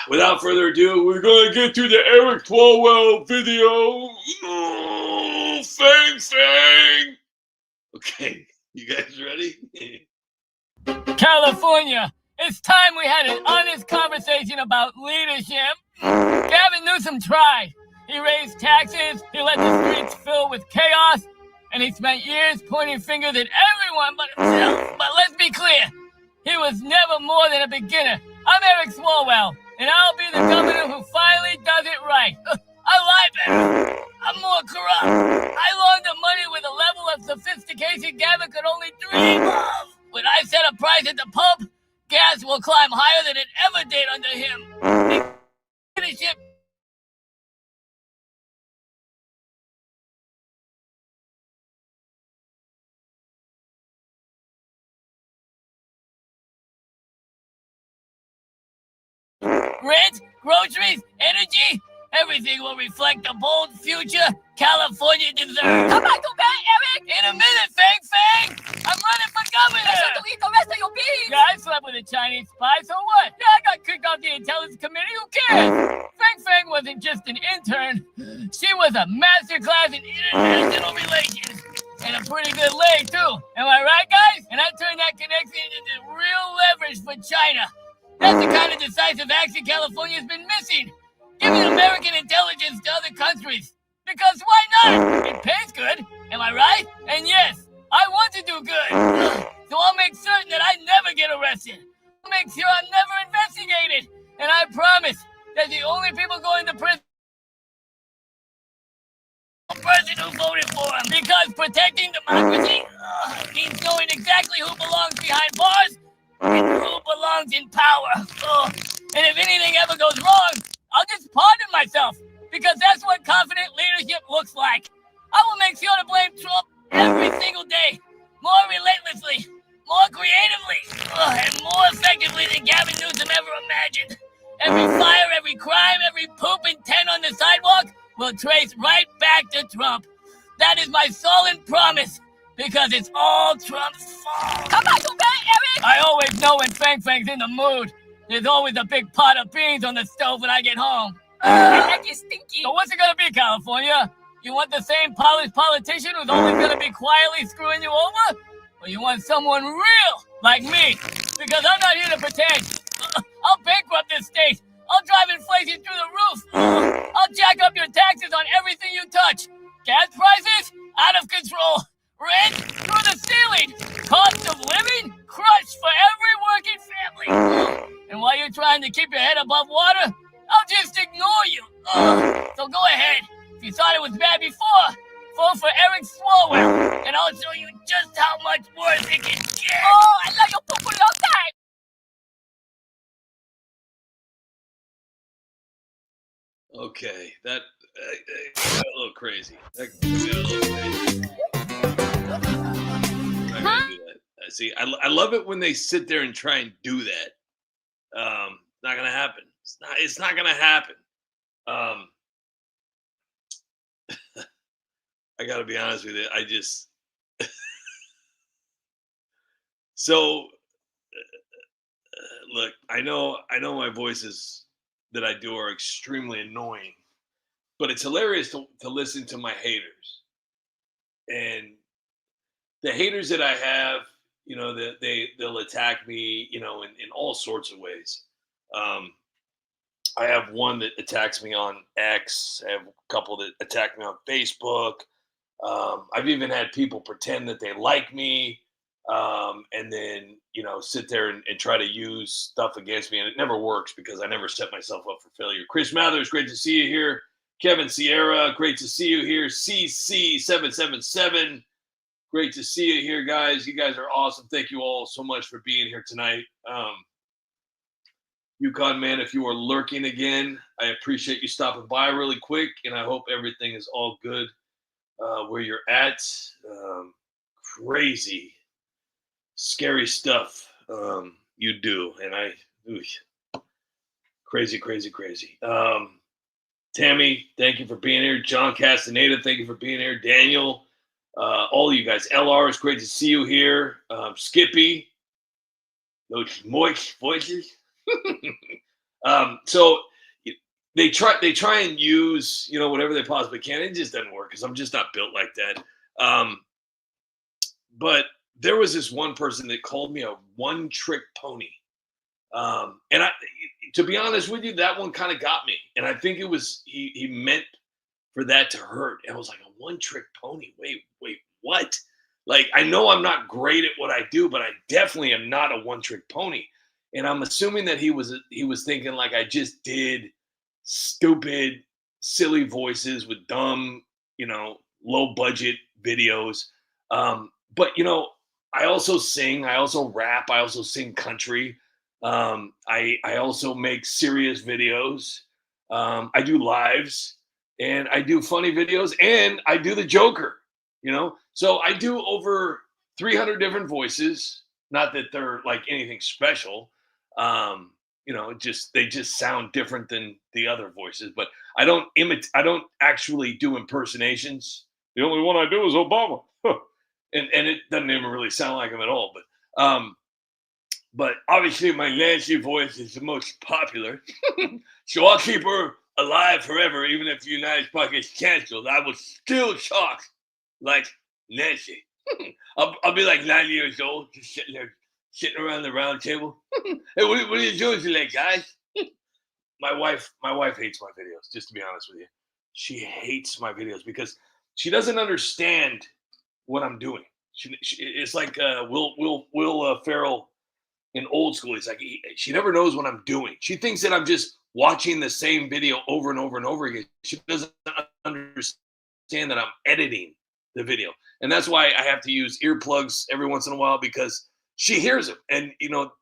[SPEAKER 5] without further ado, we're going to get to the Eric Swalwell video. Oh, Fang. Okay, you guys ready?
[SPEAKER 1] California, it's time we had an honest conversation about leadership. Gavin Newsom tried. He raised taxes, he let the streets fill with chaos, and he spent years pointing fingers at everyone but himself. But let's be clear, he was never more than a beginner. I'm Eric Swalwell, and I'll be the governor who finally does it right. I lie better. I'm more corrupt. I launder money with a level of sophistication Gavin could only dream of. When I set a price at the pump, gas will climb higher than it ever did under him. Leadership. Rent, groceries, energy, everything will reflect the bold future California deserves.
[SPEAKER 6] Come back to bed, Eric!
[SPEAKER 1] In a minute, Fang! I'm running for governor!
[SPEAKER 6] I have to eat the rest of your beans!
[SPEAKER 1] Yeah, I slept with a Chinese spy, so what? Yeah, I got kicked off the Intelligence Committee, who cares? Fang wasn't just an intern. She was a masterclass in international relations. And a pretty good lay, too. Am I right, guys? And I turned that connection into real leverage for China. That's the kind of decisive action California's been missing. Giving American intelligence to other countries. Because why not? It pays good, am I right? And yes, I want to do good. So I'll make certain that I never get arrested. I'll make sure I'm never investigated. And I promise that the only people going to prison are the person who voted for him. Because protecting democracy means knowing exactly who belongs behind bars and who belongs in power. And if anything ever goes wrong, I'll just pardon myself, because that's what confident leadership looks like. I will make sure to blame Trump every single day, more relentlessly, more creatively, and more effectively than Gavin Newsom ever imagined. Every fire, every crime, every poop and tent on the sidewalk will trace right back to Trump. That is my solemn promise, because it's all Trump's fault.
[SPEAKER 6] Come back to bed, Eric!
[SPEAKER 1] I always know when Fang's in the mood. There's always a big pot of beans on the stove when I get home.
[SPEAKER 6] I like it stinky.
[SPEAKER 1] So what's it gonna be, California? You want the same polished politician who's only gonna be quietly screwing you over? Or you want someone real, like me? Because I'm not here to pretend. I'll bankrupt this state. I'll drive inflation through the roof. I'll jack up your taxes on everything you touch. Gas prices? Out of control.
[SPEAKER 6] Rent through the ceiling. Cost of living crushed for every working family. And while you're trying to keep your head above water, I'll just ignore you. So go ahead. If you thought it was bad before, vote for Eric Swalwell, and I'll show you just how much worse it can get. Oh, I love your popular time.
[SPEAKER 5] Okay, that got a little crazy. That got a little crazy. I'm not gonna do that. See, I love it when they sit there and try and do that. Not gonna happen. It's not gonna happen. I gotta be honest with you. I just so look. I know my voices that I do are extremely annoying, but it's hilarious to listen to my haters. And the haters that I have, you know, that they'll attack me, you know, in all sorts of ways. I have one that attacks me on X. I have a couple that attack me on Facebook. I've even had people pretend that they like me, and then, you know, sit there and try to use stuff against me, and it never works because I never set myself up for failure. Chris Mathers, great to see you here. Kevin Sierra, great to see you here. CC777, great to see you here, guys. You guys are awesome. Thank you all so much for being here tonight. Yukon Man, if you are lurking again, I appreciate you stopping by really quick, and I hope everything is all good where you're at. Crazy, scary stuff you do, and crazy. Tammy, thank you for being here. John Castaneda, thank you for being here. Daniel, all of you guys. LR, it's great to see you here. Skippy, those moist voices. So they try and use, you know, whatever they possibly can. It just doesn't work because I'm just not built like that. But there was this one person that called me a one-trick pony. And to be honest with you, that one kind of got me. And I think it was, he meant for that to hurt. And I was like, a one-trick pony? Wait, what? Like, I know I'm not great at what I do, but I definitely am not a one-trick pony. And I'm assuming that he was thinking like I just did stupid, silly voices with dumb, you know, low budget videos. But, you know, I also sing, I also rap, I also sing country. I also make serious videos. I do lives, and I do funny videos, and I do the Joker, you know? So I do over 300 different voices. Not that they're like anything special. You know, they just sound different than the other voices, but I don't actually do impersonations. The only one I do is Obama. And it doesn't even really sound like him at all. But obviously my Nancy voice is the most popular. So I'll keep her alive forever, even if the United States gets canceled. I will still talk like Nancy. I'll be like 90 years old, just sitting around the round table. Hey, what are you doing today, guys? My wife hates my videos, just to be honest with you. She hates my videos because she doesn't understand what I'm doing. It's like Will Ferrell in Old School. He's like, she never knows what I'm doing. She thinks that I'm just watching the same video over and over and over again. She doesn't understand that I'm editing the video. And that's why I have to use earplugs every once in a while, because she hears them. And, you know,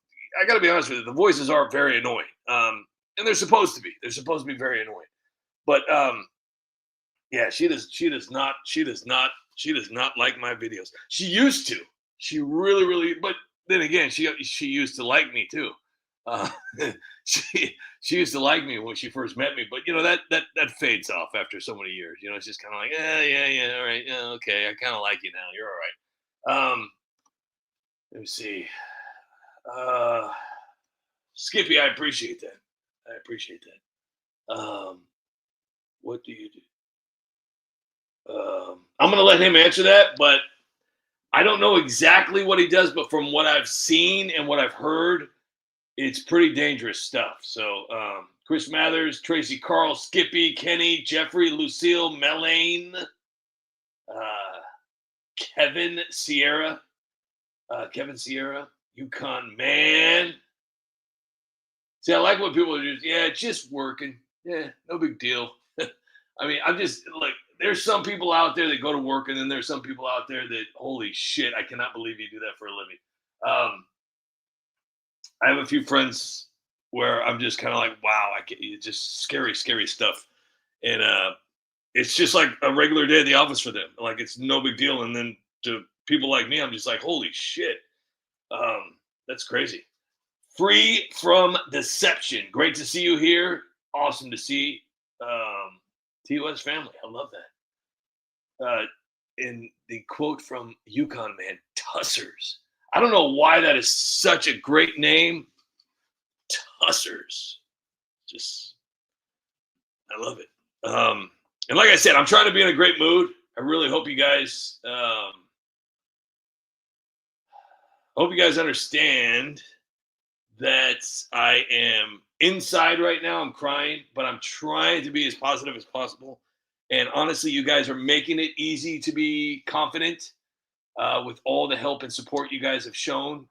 [SPEAKER 5] I got to be honest with you, the voices are very annoying. And they're supposed to be. They're supposed to be very annoying. But yeah, she does not like my videos. She used to. She really, but then again, she used to like me too. She used to like me when she first met me, but you know that fades off after so many years. You know, it's just kind of like, yeah, all right, yeah, okay, I kind of like you now. You're all right. Let me see. Skippy, I appreciate that. What do you do? I'm going to let him answer that, but I don't know exactly what he does, but from what I've seen and what I've heard, it's pretty dangerous stuff. So Chris Mathers, Tracy Carl, Skippy, Kenny, Jeffrey, Lucille, Melaine, Kevin Sierra, Yukon man. See, I like when people are just working. Yeah, no big deal. I mean, I'm just like, there's some people out there that go to work, and then there's some people out there that, holy shit, I cannot believe you do that for a living. I have a few friends where I'm just kind of like, wow, it's just scary, scary stuff. And it's just like a regular day at the office for them. Like, it's no big deal. And then to people like me, I'm just like, holy shit. That's crazy. Free from deception. Great to see you here. Awesome to see TOS family. I love that. In the quote from Yukon man, Tussers. I don't know why that is such a great name. Tussers. Just, I love it. And like I said, I'm trying to be in a great mood. I really hope you guys understand that I am inside right now. I'm crying, but I'm trying to be as positive as possible. And honestly, you guys are making it easy to be confident with all the help and support you guys have shown.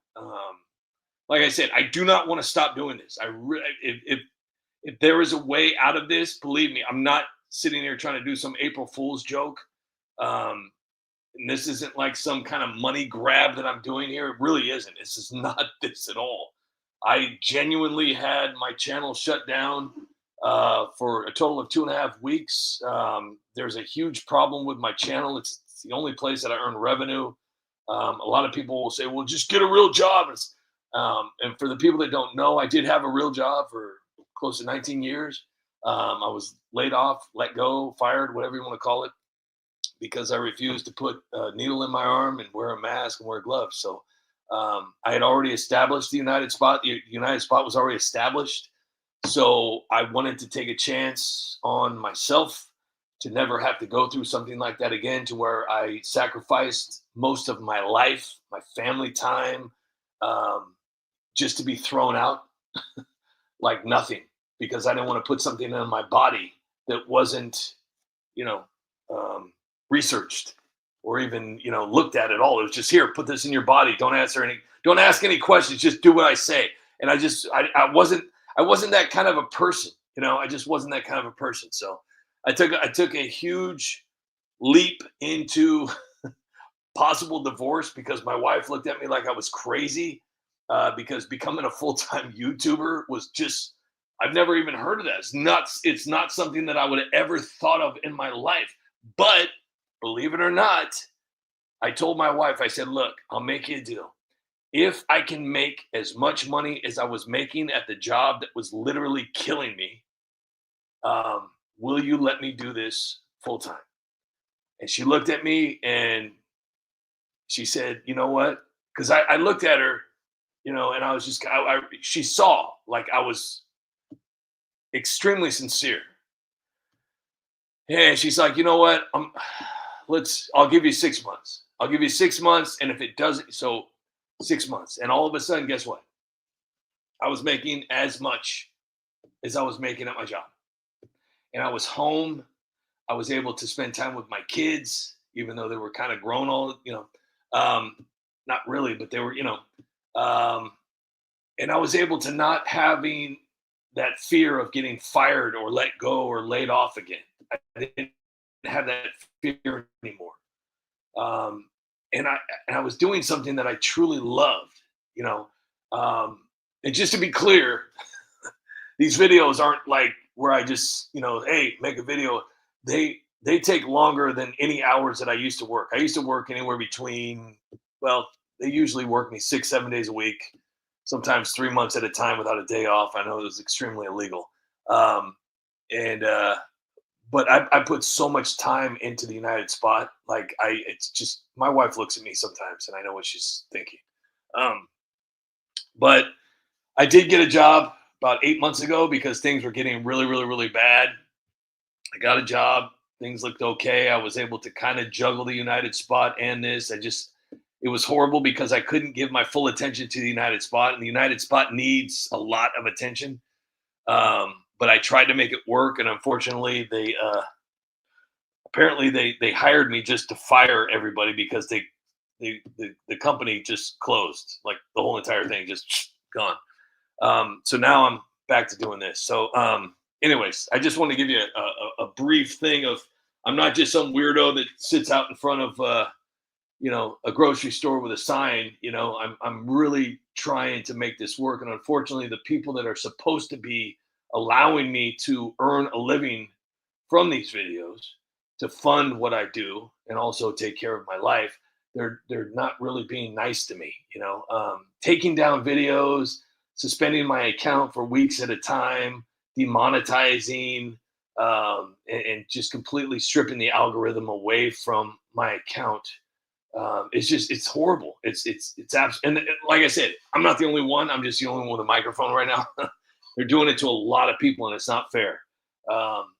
[SPEAKER 5] Like I said, I do not want to stop doing this. If there is a way out of this, believe me, I'm not sitting here trying to do some April Fool's joke. And this isn't like some kind of money grab that I'm doing here. It really isn't. This is not this at all. I genuinely had my channel shut down for a total of 2.5 weeks. There's a huge problem with my channel. It's the only place that I earn revenue. A lot of people will say, well, just get a real job. And for the people that don't know, I did have a real job for close to 19 years. I was laid off, let go, fired, whatever you want to call it, because I refused to put a needle in my arm and wear a mask and wear gloves. So I had already established the United Spot. The United Spot was already established. So I wanted to take a chance on myself to never have to go through something like that again, to where I sacrificed most of my life, my family time, just to be thrown out like nothing, because I didn't want to put something in my body that wasn't, researched or even, looked at all. It was just, here, put this in your body. Don't ask any questions. Just do what I say. And I wasn't that kind of a person. I just wasn't that kind of a person. So I took a huge leap into possible divorce because my wife looked at me like I was crazy, because becoming a full-time YouTuber was just, I've never even heard of that. It's not something that I would have ever thought of in my life. But believe it or not, I told my wife, I said, look, I'll make you a deal. If I can make as much money as I was making at the job that was literally killing me, will you let me do this full time? And she looked at me and she said, you know what? Because I looked at her, and I was just, she saw like I was extremely sincere. And she's like, you know what? I'll give you 6 months. I'll give you 6 months. And if it doesn't, so 6 months. And all of a sudden, guess what? I was making as much as I was making at my job. And I was home. I was able to spend time with my kids, even though they were kind of grown not really, but they were, and I was able to not having that fear of getting fired or let go or laid off again. I didn't have that fear anymore. And I was doing something that I truly loved, and just to be clear, these videos aren't like where I just, hey, make a video. They take longer than any hours that I used to work. I used to work anywhere between, they usually work me 6-7 days a week, sometimes 3 months at a time without a day off. I know it was extremely illegal. But I put so much time into the United Spot. Like it's just, my wife looks at me sometimes and I know what she's thinking. But I did get a job about 8 months ago because things were getting really, really, really bad. I got a job. Things looked okay. I was able to kind of juggle the United Spot and this. It was horrible because I couldn't give my full attention to the United Spot, and the United Spot needs a lot of attention. But I tried to make it work, and unfortunately, apparently they hired me just to fire everybody because the company just closed, like the whole entire thing just gone. So now I'm back to doing this. So anyways, I just want to give you a brief thing of, I'm not just some weirdo that sits out in front of a grocery store with a sign. I'm really trying to make this work. And unfortunately, the people that are supposed to be allowing me to earn a living from these videos to fund what I do and also take care of my life, they're not really being nice to me, taking down videos, suspending my account for weeks at a time, demonetizing, and just completely stripping the algorithm away from my account. It's horrible. It's and like I said, I'm not the only one. I'm just the only one with a microphone right now. They're doing it to a lot of people, and it's not fair.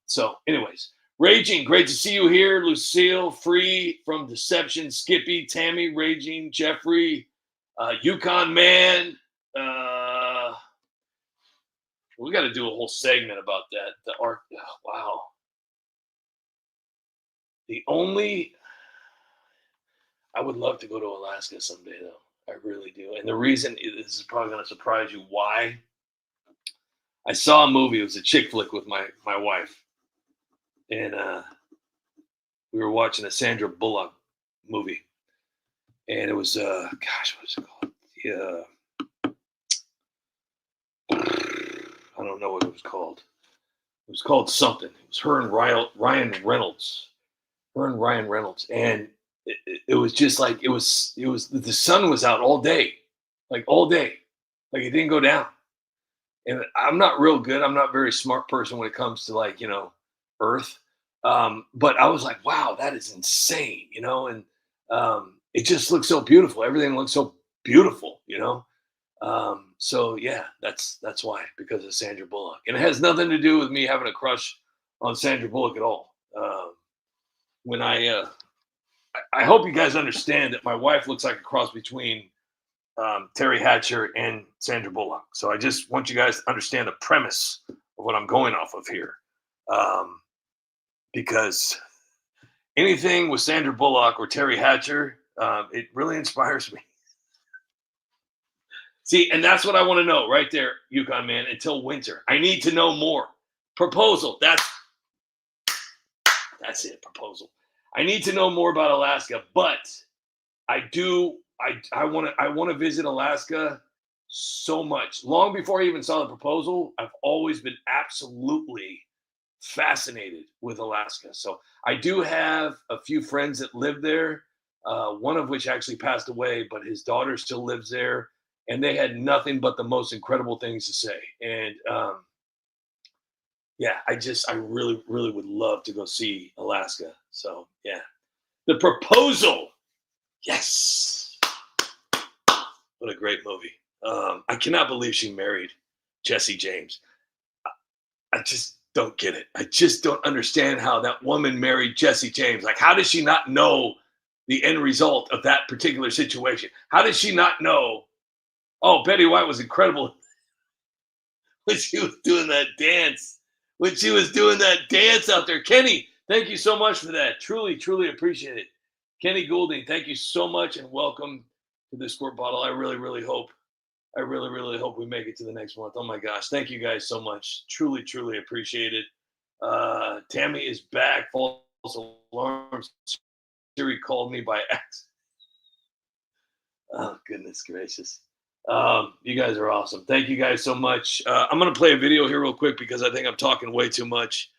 [SPEAKER 5] So anyways, Raging, great to see you here. Lucille, Free from Deception, Skippy, Tammy, Raging, Jeffrey, Yukon Man. We got to do a whole segment about that. The art. Wow. I would love to go to Alaska someday, though. I really do. And the reason, this is probably going to surprise you, why. I saw a movie. It was a chick flick with my wife. And we were watching a Sandra Bullock movie. And it was, what was it called? I don't know what it was called. It was called something. It was her and Ryan Reynolds. And it was just like, it was the sun was out all day. Like it didn't go down. And I'm not real good. I'm not a very smart person when it comes to Earth. But I was like, wow, that is insane, and it just looks so beautiful. Everything looks so beautiful, So yeah, that's why, because of Sandra Bullock. And it has nothing to do with me having a crush on Sandra Bullock at all. When I hope you guys understand that my wife looks like a cross between Terry Hatcher and Sandra Bullock. So I just want you guys to understand the premise of what I'm going off of here. Because anything with Sandra Bullock or Terry Hatcher, it really inspires me. See, and that's what I want to know right there, Yukon Man, until winter. I need to know more. Proposal. That's it, proposal. I need to know more about Alaska, but I want to visit Alaska so much. Long before I even saw the proposal, I've always been absolutely fascinated with Alaska. So I do have a few friends that live there, one of which actually passed away, but his daughter still lives there, and they had nothing but the most incredible things to say. And I really, really would love to go see Alaska. So yeah, The Proposal. Yes. What a great movie. I cannot believe she married Jesse James. I just don't get it. I just don't understand how that woman married Jesse James. Like, how does she not know the end result of that particular situation? How did she not know? Oh, Betty White was incredible when she was doing that dance. Out there. Kenny, thank you so much for that. Truly, truly appreciate it. Kenny Goulding, thank you so much and welcome to the Squirt Bottle. I really, really hope we make it to the next month. Oh my gosh. Thank you guys so much. Truly, truly appreciate it. Tammy is back. False alarms. Siri called me by accident. Oh, goodness gracious. You guys are awesome. Thank you guys so much. I'm going to play a video here real quick because I think I'm talking way too much.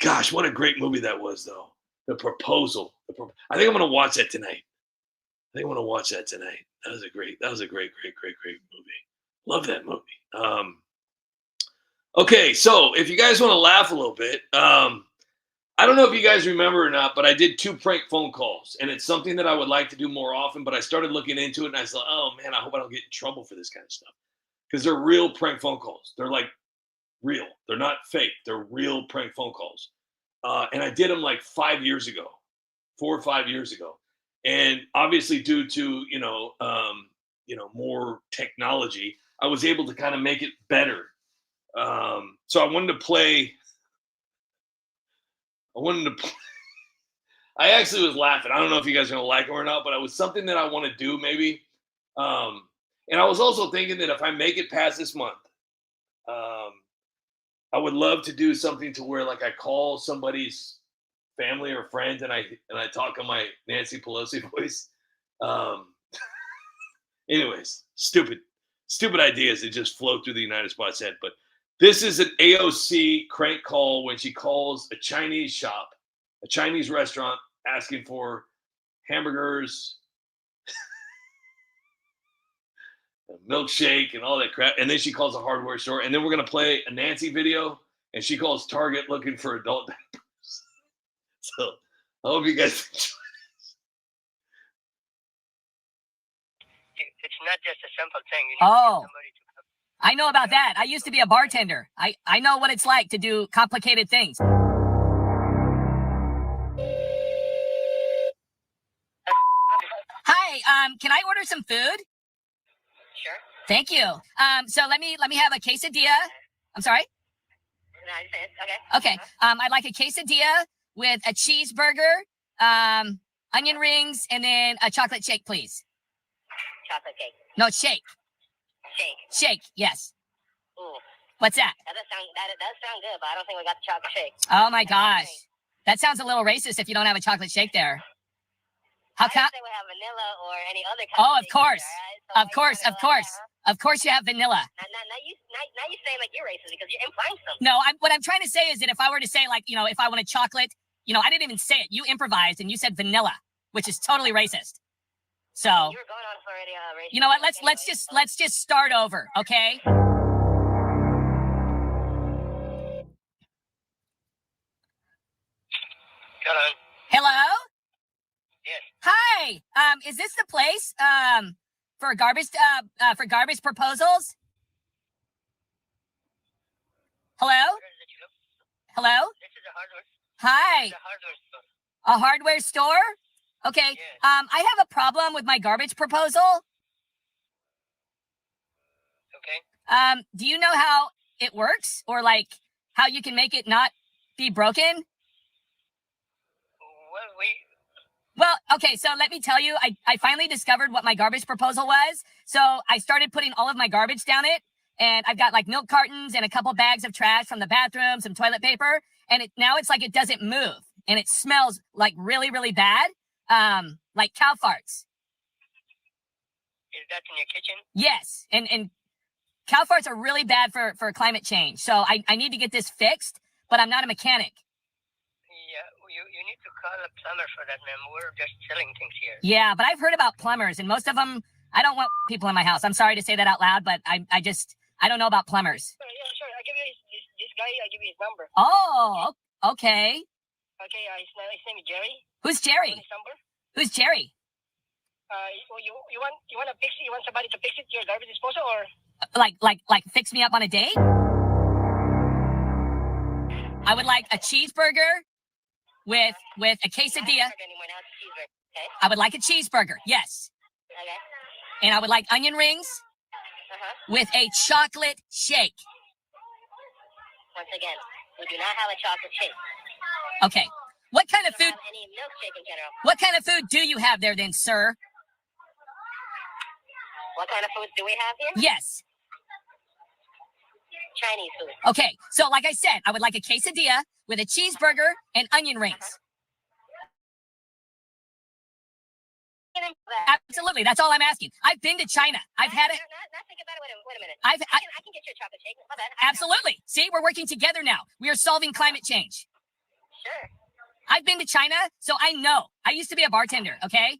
[SPEAKER 5] Gosh, what a great movie that was, though. The Proposal. I think I'm going to watch that tonight. That was a great movie. Love that movie. Okay, so if you guys want to laugh a little bit, I don't know if you guys remember or not, but I did 2 prank phone calls, and it's something that I would like to do more often, but I started looking into it, and I thought, oh, man, I hope I don't get in trouble for this kind of stuff, because they're real prank phone calls. They're like real. They're not fake. They're real prank phone calls. And I did them like 4 or 5 years ago. And obviously due to, more technology, I was able to kind of make it better. So I wanted to play I actually was laughing. I don't know if you guys are gonna like it or not, but it was something that I want to do maybe. And I was also thinking that if I make it past this month, I would love to do something to where like I call somebody's family or friends and I talk in my Nancy Pelosi voice. Anyways, stupid ideas that just flow through the United Spot's head. But this is an AOC crank call when she calls a Chinese shop, a Chinese restaurant, asking for hamburgers, a milkshake, and all that crap. And then she calls a hardware store. And then we're going to play a Nancy video, and she calls Target looking for adult diapers. So I hope you guys enjoy.
[SPEAKER 7] It's not just a simple thing. You need
[SPEAKER 4] Oh,
[SPEAKER 7] somebody to help.
[SPEAKER 4] I know about that. I used to be a bartender. I know what it's like to do complicated things. Hi, can I order some food?
[SPEAKER 7] Sure.
[SPEAKER 4] Thank you. So let me have a quesadilla. I'm sorry?
[SPEAKER 7] No, I said, okay.
[SPEAKER 4] Okay. I'd like a quesadilla with a cheeseburger, onion rings, and then a chocolate shake, please.
[SPEAKER 7] Chocolate cake.
[SPEAKER 4] No, shake.
[SPEAKER 7] Shake.
[SPEAKER 4] Shake, yes.
[SPEAKER 7] Ooh.
[SPEAKER 4] What's that?
[SPEAKER 7] That does sound good, but I don't think we got the chocolate shake.
[SPEAKER 4] Oh my gosh. That sounds a little racist if you don't have a chocolate shake there. How
[SPEAKER 7] I
[SPEAKER 4] come?
[SPEAKER 7] didn't say we have vanilla or any other kind
[SPEAKER 4] Oh,
[SPEAKER 7] of
[SPEAKER 4] of
[SPEAKER 7] shake
[SPEAKER 4] course.
[SPEAKER 7] either, all right? So
[SPEAKER 4] Of course, of course. Of course you have vanilla.
[SPEAKER 7] Now you're saying like you're racist because you're implying something.
[SPEAKER 4] No, what I'm trying to say is that if I were to say like, if I want a chocolate, I didn't even say it. You improvised and you said vanilla, which is totally racist. So,
[SPEAKER 7] You were going on for already racist.
[SPEAKER 4] you know what? Let's just start over, okay?
[SPEAKER 7] Hello.
[SPEAKER 4] Hello?
[SPEAKER 7] Yes.
[SPEAKER 4] Hi. Is this the place for garbage proposals? Hello? Hello?
[SPEAKER 7] This is a hardware.
[SPEAKER 4] Hi.
[SPEAKER 7] This is a hardware store.
[SPEAKER 4] A hardware store? Okay.
[SPEAKER 7] Yes.
[SPEAKER 4] I have a problem with my garbage proposal.
[SPEAKER 7] Okay.
[SPEAKER 4] Do you know how it works, or like how you can make it not be broken? Well, okay, so let me tell you, I finally discovered what my garbage proposal was. So I started putting all of my garbage down it, and I've got like milk cartons and a couple bags of trash from the bathroom, some toilet paper, and now it's like it doesn't move, and it smells like really, really bad, like cow farts.
[SPEAKER 7] Is that in your kitchen?
[SPEAKER 4] Yes, and cow farts are really bad for climate change. So I need to get this fixed, but I'm not a mechanic.
[SPEAKER 7] Yeah, you need to call a plumber for that, man. We're just selling things here.
[SPEAKER 4] Yeah, but I've heard about plumbers, and most of them, I don't want people in my house. I'm sorry to say that out loud, but I don't know about plumbers.
[SPEAKER 7] Yeah, sure. I give you this guy. I give you his number.
[SPEAKER 4] Oh, okay.
[SPEAKER 7] Okay. His name is Jerry.
[SPEAKER 4] Who's Jerry?
[SPEAKER 7] His number.
[SPEAKER 4] Who's Jerry?
[SPEAKER 7] You want to fix it? You want somebody to fix it? Your garbage disposal, or
[SPEAKER 4] Like fix me up on a date? I would like a cheeseburger with a quesadilla.
[SPEAKER 7] Okay.
[SPEAKER 4] I would like a cheeseburger, yes.
[SPEAKER 7] Okay.
[SPEAKER 4] And I would like onion rings with a chocolate shake.
[SPEAKER 7] Once again, we do not have a chocolate shake.
[SPEAKER 4] Okay. What kind of
[SPEAKER 7] We
[SPEAKER 4] food?
[SPEAKER 7] don't have any milkshake in general.
[SPEAKER 4] What kind of food do you have there then, sir?
[SPEAKER 7] What kind of food do we have here?
[SPEAKER 4] Yes.
[SPEAKER 7] Chinese food.
[SPEAKER 4] Okay. So like I said, I would like a quesadilla with a cheeseburger and onion rings. Absolutely. That's all I'm asking. I've been to China. I've had it.
[SPEAKER 7] Not think about it. Wait a minute.
[SPEAKER 4] I
[SPEAKER 7] can get you a chocolate shake. My bad.
[SPEAKER 4] absolutely. See, we're working together now. We are solving climate change.
[SPEAKER 7] Sure.
[SPEAKER 4] I've been to China, so I know. I used to be a bartender, okay?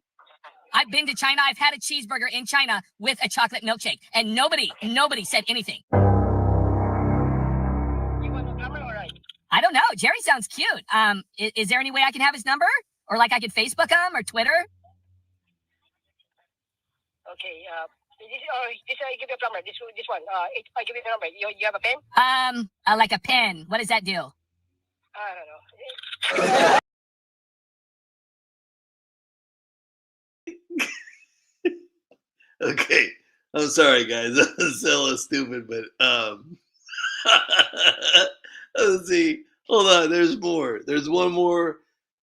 [SPEAKER 4] I've been to China. I've had a cheeseburger in China with a chocolate milkshake, and nobody said anything.
[SPEAKER 7] You want a plumber or I?
[SPEAKER 4] I don't know. Jerry sounds cute. Is there any way I can have his number? Or like I could Facebook him or Twitter?
[SPEAKER 7] Okay. This I give you a plumber. This one. I give you the number. You have a pen?
[SPEAKER 4] Like a pen. What does that do?
[SPEAKER 7] I don't know.
[SPEAKER 5] Okay, I'm sorry, guys. That's so stupid, but let's see. Hold on. There's more. There's one more.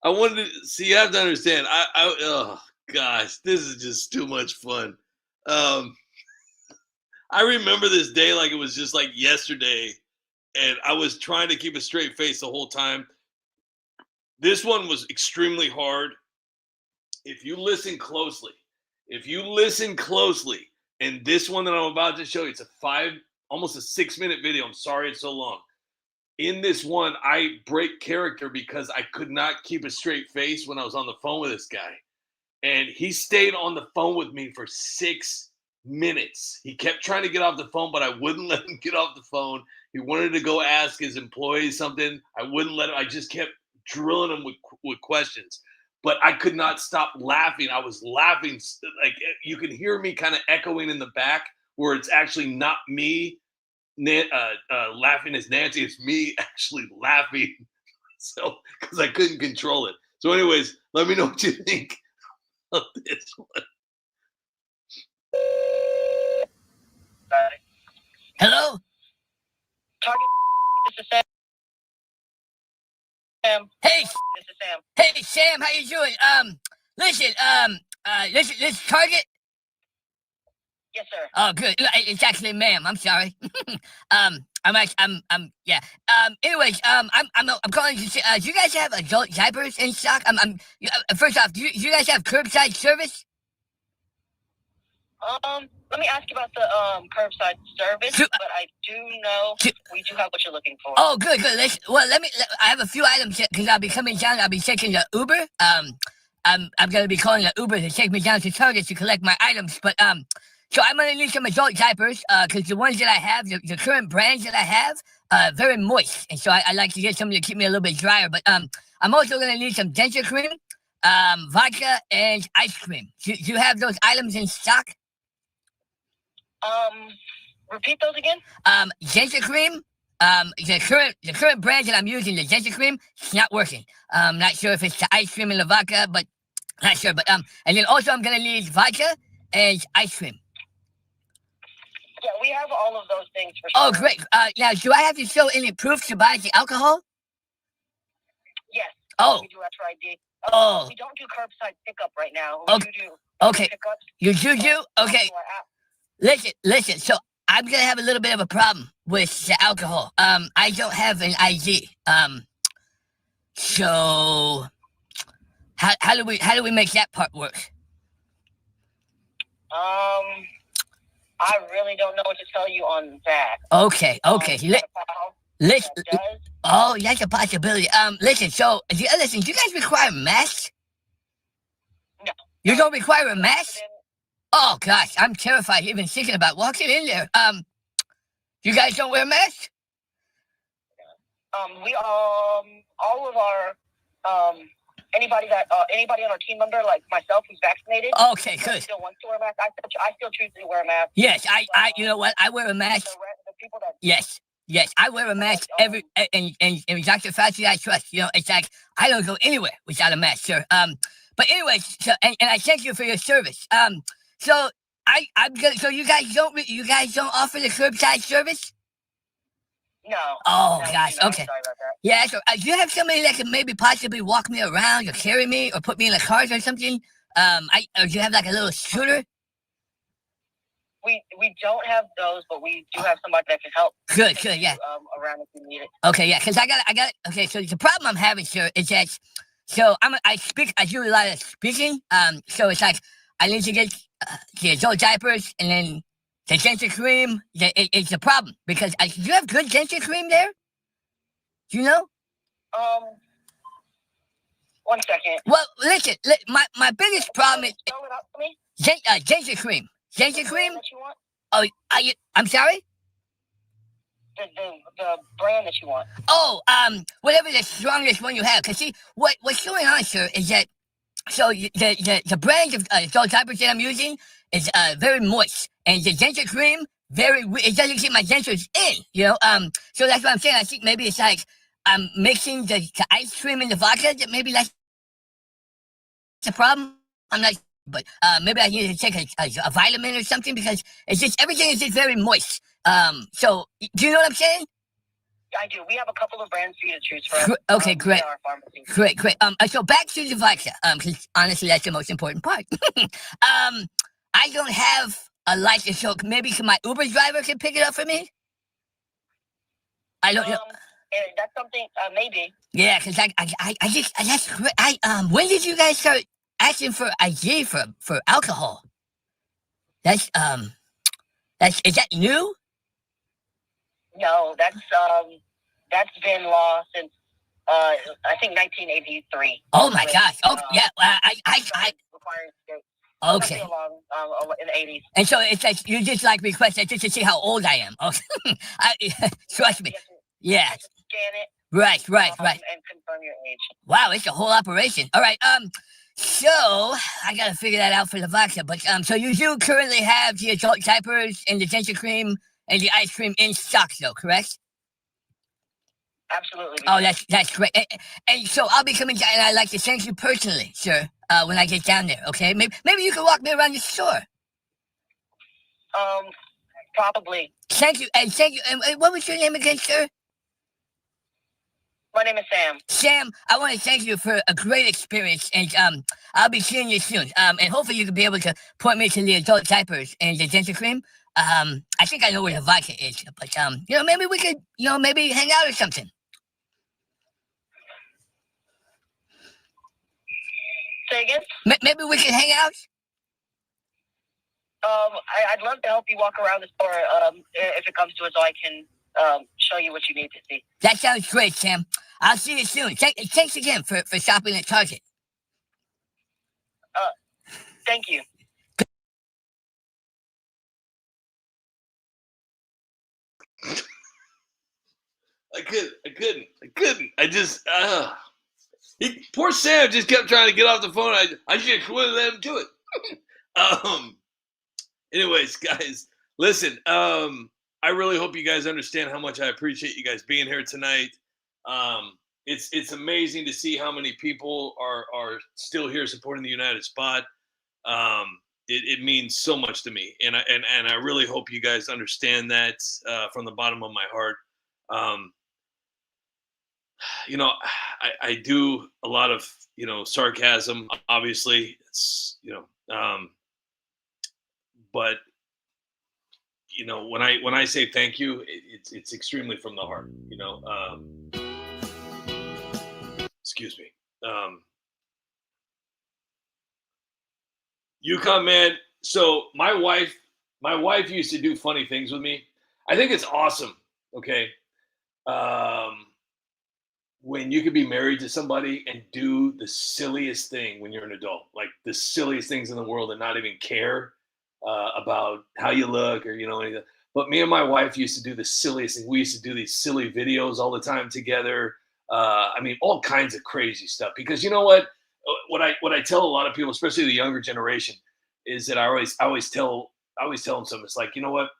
[SPEAKER 5] I wanted to see. You have to understand. Oh gosh, this is just too much fun. I remember this day like it was just like yesterday, and I was trying to keep a straight face the whole time. This one was extremely hard. If you listen closely, and this one that I'm about to show you, it's almost a 6-minute video. I'm sorry it's so long. In this one, I break character because I could not keep a straight face when I was on the phone with this guy. And he stayed on the phone with me for 6 minutes. He kept trying to get off the phone, but I wouldn't let him get off the phone. He wanted to go ask his employees something. I wouldn't let him. I just kept drilling him with questions. But I could not stop laughing. I was laughing. Like, you can hear me kind of echoing in the back where it's actually not me laughing as Nancy. It's me actually laughing. So, because I couldn't control it. So anyways, let me know what you think of this one.
[SPEAKER 6] Hello?
[SPEAKER 7] Target. This is Sam.
[SPEAKER 6] Hey,
[SPEAKER 7] This is Sam.
[SPEAKER 6] hey, Sam, how you doing? Listen, this Target?
[SPEAKER 7] Yes, sir.
[SPEAKER 6] Oh, good. It's actually ma'am. I'm sorry. Yeah. Anyways, I'm calling to say, do you guys have adult diapers in stock? First off, do you guys have curbside service?
[SPEAKER 7] Let me ask you about the curbside service, but I do know we do have what you're looking for.
[SPEAKER 6] Oh, good. I have a few items because I'll be coming down. I'll be taking the Uber. I'm gonna be calling the Uber to take me down to Target to collect my items. But so I'm gonna need some adult diapers because the ones that I have, the current brands that I have, very moist, and so I like to get something to keep me a little bit drier. But I'm also gonna need some denture cream, vodka, and ice cream. Do you have those items in stock?
[SPEAKER 7] Repeat those again.
[SPEAKER 6] Denture cream. The current brand that I'm using, the denture cream, it's not working. Not sure if it's the ice cream and the vodka, but not sure. But and then also I'm gonna need vodka and ice cream.
[SPEAKER 7] Yeah, we have all of those things for sure.
[SPEAKER 6] Oh, great. Now, do I have to show any proof to buy the alcohol?
[SPEAKER 7] Yes.
[SPEAKER 6] Oh.
[SPEAKER 7] We do have for ID.
[SPEAKER 6] Oh.
[SPEAKER 7] We don't do curbside pickup right now.
[SPEAKER 6] Okay.
[SPEAKER 7] We do.
[SPEAKER 6] Okay.
[SPEAKER 7] Pickups.
[SPEAKER 6] You do? Okay. Listen. So I'm gonna have a little bit of a problem with the alcohol. I don't have an ID. So how do we make that part work?
[SPEAKER 7] I really don't know what to tell you on that.
[SPEAKER 6] Okay. Listen. Oh, that's a possibility. Listen. So listen. Do you guys require masks?
[SPEAKER 7] No.
[SPEAKER 6] You don't require a mask? Oh gosh, I'm terrified even thinking about walking in there. You guys don't wear masks?
[SPEAKER 7] We all of our anybody on our team member like myself who's vaccinated.
[SPEAKER 6] Okay, good.
[SPEAKER 7] Still wants to wear a mask. I still choose to wear a mask.
[SPEAKER 6] Yes, I you know what? I wear a mask.
[SPEAKER 7] The people that
[SPEAKER 6] Yes, I wear a mask and Dr. Fauci I trust. You know, it's like I don't go anywhere without a mask, sir. But anyways, so and I thank you for your service. So I'm gonna. So you guys don't offer the curbside service?
[SPEAKER 7] No.
[SPEAKER 6] Oh
[SPEAKER 7] no,
[SPEAKER 6] gosh.
[SPEAKER 7] no,
[SPEAKER 6] Okay.
[SPEAKER 7] sorry about that.
[SPEAKER 6] Yeah. So do you have somebody that can maybe possibly walk me around or carry me or put me in a car or something? Or do you have like a little scooter?
[SPEAKER 7] We don't have those, but we do have somebody that can help.
[SPEAKER 6] Good. Yeah.
[SPEAKER 7] Around if you need it.
[SPEAKER 6] Okay. Yeah. Because I got it. Okay. So the problem I'm having, sir, is that I do a lot of speaking. So it's like I need to get the adult diapers and then the denture cream. It's a problem because do you have good denture cream there? Do you know?
[SPEAKER 7] 1 second.
[SPEAKER 6] Well, listen. My biggest problem is
[SPEAKER 7] Spell it out for me.
[SPEAKER 6] denture cream. Denture cream.
[SPEAKER 7] That you want?
[SPEAKER 6] Oh, I'm sorry.
[SPEAKER 7] The brand that you want.
[SPEAKER 6] Oh, whatever the strongest one you have. Cause see, what's going on, sir, is that so the brand of adult diapers that I'm using is very moist, and the denture cream it doesn't keep my dentures in, you know. So that's what I'm saying. I think maybe it's like I'm mixing the ice cream and the vodka. That maybe that's the problem. I'm not, but maybe I need to take a vitamin or something because it's just everything is just very moist. So do you know what I'm saying?
[SPEAKER 7] I do. We have a couple of brands for you to choose from.
[SPEAKER 4] Okay, great.
[SPEAKER 7] In our pharmacy.
[SPEAKER 4] Great. So back to the vodka. Because honestly, that's the most important part. I don't have a license, so maybe my Uber driver can pick it up for me. I don't know.
[SPEAKER 7] That's something. Maybe.
[SPEAKER 4] Yeah, because when did you guys start asking for ID for alcohol? Is that new?
[SPEAKER 7] No, that's been law since I think 1983.
[SPEAKER 4] Oh my gosh! Oh yeah,
[SPEAKER 7] Requiring state.
[SPEAKER 4] Okay.
[SPEAKER 7] Along, in the 80s.
[SPEAKER 4] And so it's like you just like request it just to see how old I am. Okay, trust me. Yeah.
[SPEAKER 7] Scan it.
[SPEAKER 4] Right.
[SPEAKER 7] And confirm your age.
[SPEAKER 4] Wow, it's a whole operation. All right. So I gotta figure that out for the vodka. But so you do currently have the adult diapers and the ginger cream and the ice cream in stock, though, correct?
[SPEAKER 7] Absolutely.
[SPEAKER 4] Oh, that's great. And so I'll be coming down, and I'd like to thank you personally, sir, when I get down there. Okay, maybe you can walk me around the store.
[SPEAKER 7] Probably.
[SPEAKER 4] Thank you. And what was your name again, sir?
[SPEAKER 7] My name is Sam.
[SPEAKER 4] Sam, I want to thank you for a great experience, and I'll be seeing you soon. And hopefully you can be able to point me to the adult diapers and the ginger cream. I think I know where the vodka is, but maybe we could, maybe hang out or something.
[SPEAKER 7] Say again?
[SPEAKER 4] Maybe we can hang out.
[SPEAKER 7] I'd love to help you walk around the store if it comes to it, so I can show you what you need to see.
[SPEAKER 4] That sounds great, Sam. I'll see you soon. Thanks again for shopping at Target.
[SPEAKER 7] Thank you.
[SPEAKER 5] I couldn't. Poor Sam just kept trying to get off the phone. I just wouldn't let him do it. Anyways, guys, listen. I really hope you guys understand how much I appreciate you guys being here tonight. It's amazing to see how many people are still here supporting the United Spot. It means so much to me, and I really hope you guys understand that from the bottom of my heart. I do a lot of sarcasm. Obviously, it's but when I say thank you, it's extremely from the heart. Excuse me. UConn, man. So my wife used to do funny things with me. I think it's awesome. Okay. When you could be married to somebody and do the silliest thing when you're an adult, like the silliest things in the world, and not even care about how you look or anything. But me and my wife used to do the silliest thing. We used to do these silly videos all the time together. All kinds of crazy stuff. Because you know what? What I tell a lot of people, especially the younger generation, is that I always tell them something. It's like, you know what?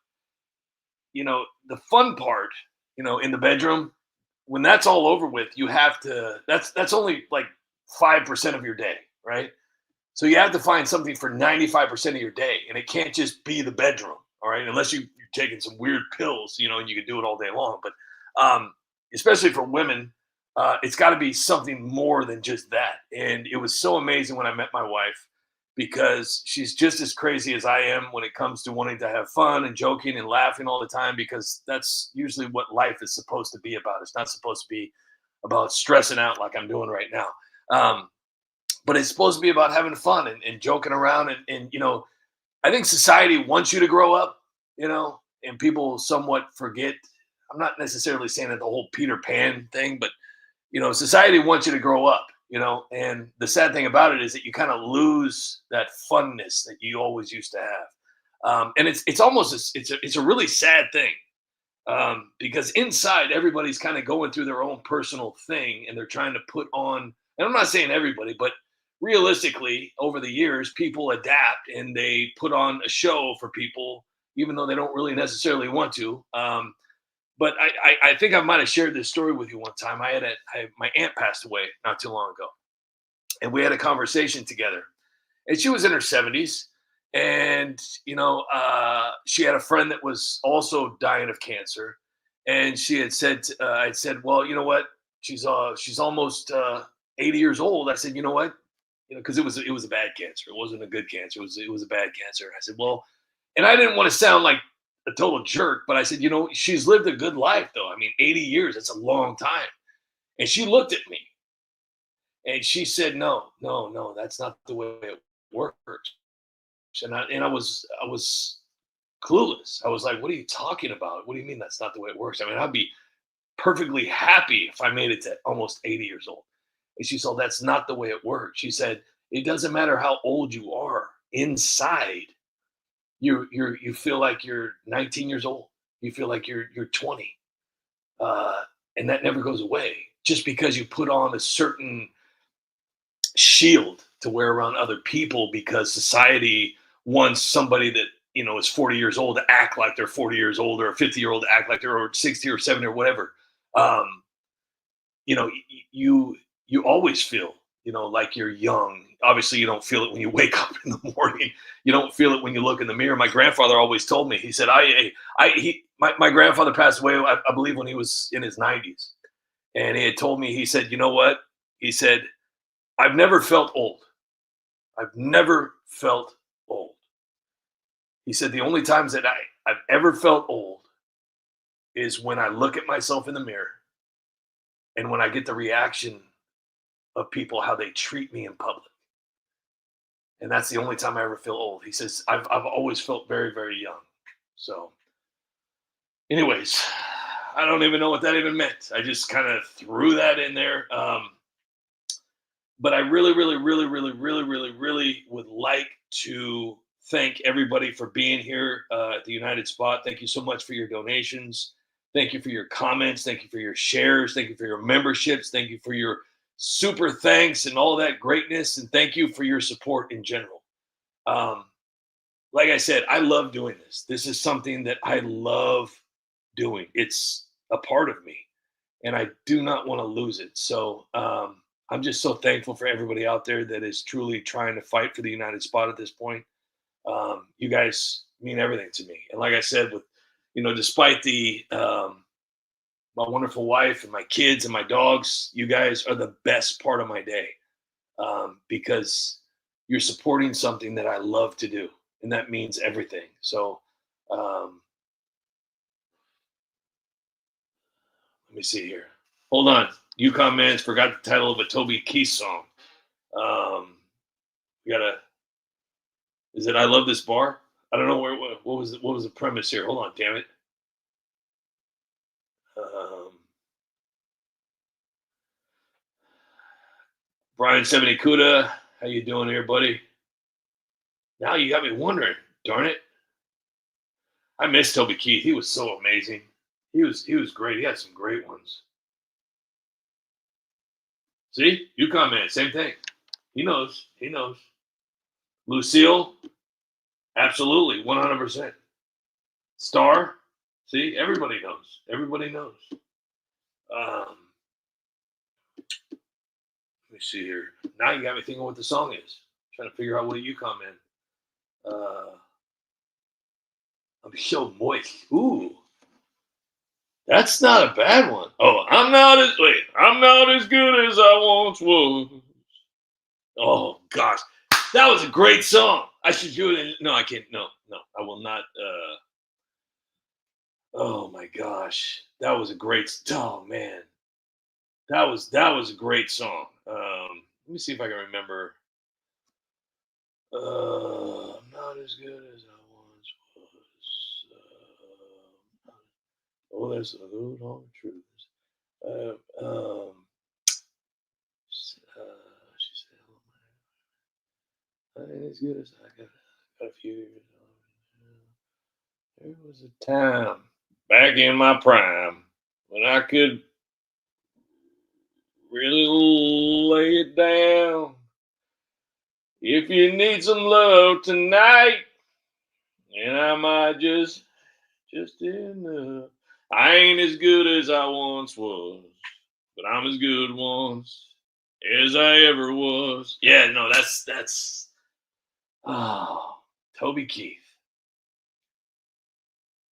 [SPEAKER 5] The fun part, in the bedroom, when that's all over with, you have to. That's only like 5% of your day, right? So you have to find something for 95% of your day, and it can't just be the bedroom, all right? Unless you're taking some weird pills, and you can do it all day long. But especially for women, it's got to be something more than just that. And it was so amazing when I met my wife, because she's just as crazy as I am when it comes to wanting to have fun and joking and laughing all the time, because that's usually what life is supposed to be about. It's not supposed to be about stressing out like I'm doing right now. But it's supposed to be about having fun and joking around. And I think society wants you to grow up, and people somewhat forget. I'm not necessarily saying that the whole Peter Pan thing, but, society wants you to grow up, and the sad thing about it is that you kind of lose that funness that you always used to have. And it's almost, it's a really sad thing, because inside everybody's kind of going through their own personal thing, and they're trying to put on, and I'm not saying everybody, but realistically, over the years, people adapt and they put on a show for people, even though they don't really necessarily want to. But I think I might have shared this story with you one time. My aunt passed away not too long ago, and we had a conversation together. And she was in her 70s, and she had a friend that was also dying of cancer. and she had said, I said, well, you know what? She's almost 80 years old. I said, you know what? Because it was a bad cancer. It wasn't a good cancer. It was a bad cancer. I said, well, and I didn't want to sound like a total jerk, but I said, she's lived a good life, though. I mean, 80 years, that's a long time. And she looked at me and she said, no, that's not the way it works. And I was clueless. I was like, what are you talking about? What do you mean that's not the way it works? I mean, I'd be perfectly happy if I made it to almost 80 years old. And she said, that's not the way it works. She said, it doesn't matter how old you are. Inside, you feel like you're 19 years old. You feel like you're 20. And that never goes away just because you put on a certain shield to wear around other people because society wants somebody that is 40 years old to act like they're 40 years old, or a 50-year-old to act like they're 60 or 70 or whatever. You always feel like you're young. Obviously you don't feel it when you wake up in the morning. You don't feel it when you look in the mirror. My grandfather always told me, he said, my grandfather passed away, I believe, when he was in his 90s. And he had told me, he said, you know what? He said, I've never felt old. I've never felt old. He said, the only times that I've ever felt old is when I look at myself in the mirror and when I get the reaction of people, how they treat me in public. And that's the only time I ever feel old. He says, I've always felt very, very young. So anyways, I don't even know what that even meant. I just kind of threw that in there. But I really, really, really, really, really, really, really would like to thank everybody for being here at the United Spot. Thank you so much for your donations. Thank you for your comments. Thank you for your shares. Thank you for your memberships. Thank you for your super thanks and all that greatness. And thank you for your support in general. Like I said, I love doing this. This is something that I love doing. It's a part of me, and I do not want to lose it. So I'm just so thankful for everybody out there that is truly trying to fight for the United Spot at this point. You guys mean everything to me. And like I said, with, despite the, my wonderful wife and my kids and my dogs, you guys are the best part of my day, because you're supporting something that I love to do. And that means everything. So, let me see here. Hold on. Yukon Man's forgot the title of a Toby Keith song. Is it I Love This Bar? I don't know what was the premise here. Hold on, damn it. Brian Sevenikuda, how you doing here, buddy? Now you got me wondering, darn it. I miss Toby Keith. He was so amazing. He was great. He had some great ones. See? Yukon Man, same thing. He knows. Lucille, absolutely, 100%. Star, see? Everybody knows. Let me see here. Now you got me thinking what the song is. Trying to figure out what Yukon Man. I'm so moist. Ooh. That's not a bad one. Oh, I'm not as good as I once was. Oh gosh, that was a great song. I should do it. No, I can't. No, I will not. Oh my gosh, that was a great. Oh man, that was a great song. Let me see if I can remember. I'm not as good as I once was. Oh, that's a good hard truth. She said, "Oh, I ain't as good as I got a few years ago. There was a time back in my prime when I could really lay it down. If you need some love tonight, and I might just enough. I ain't as good as I once was, but I'm as good once as I ever was." Yeah, no, that's Toby Keith.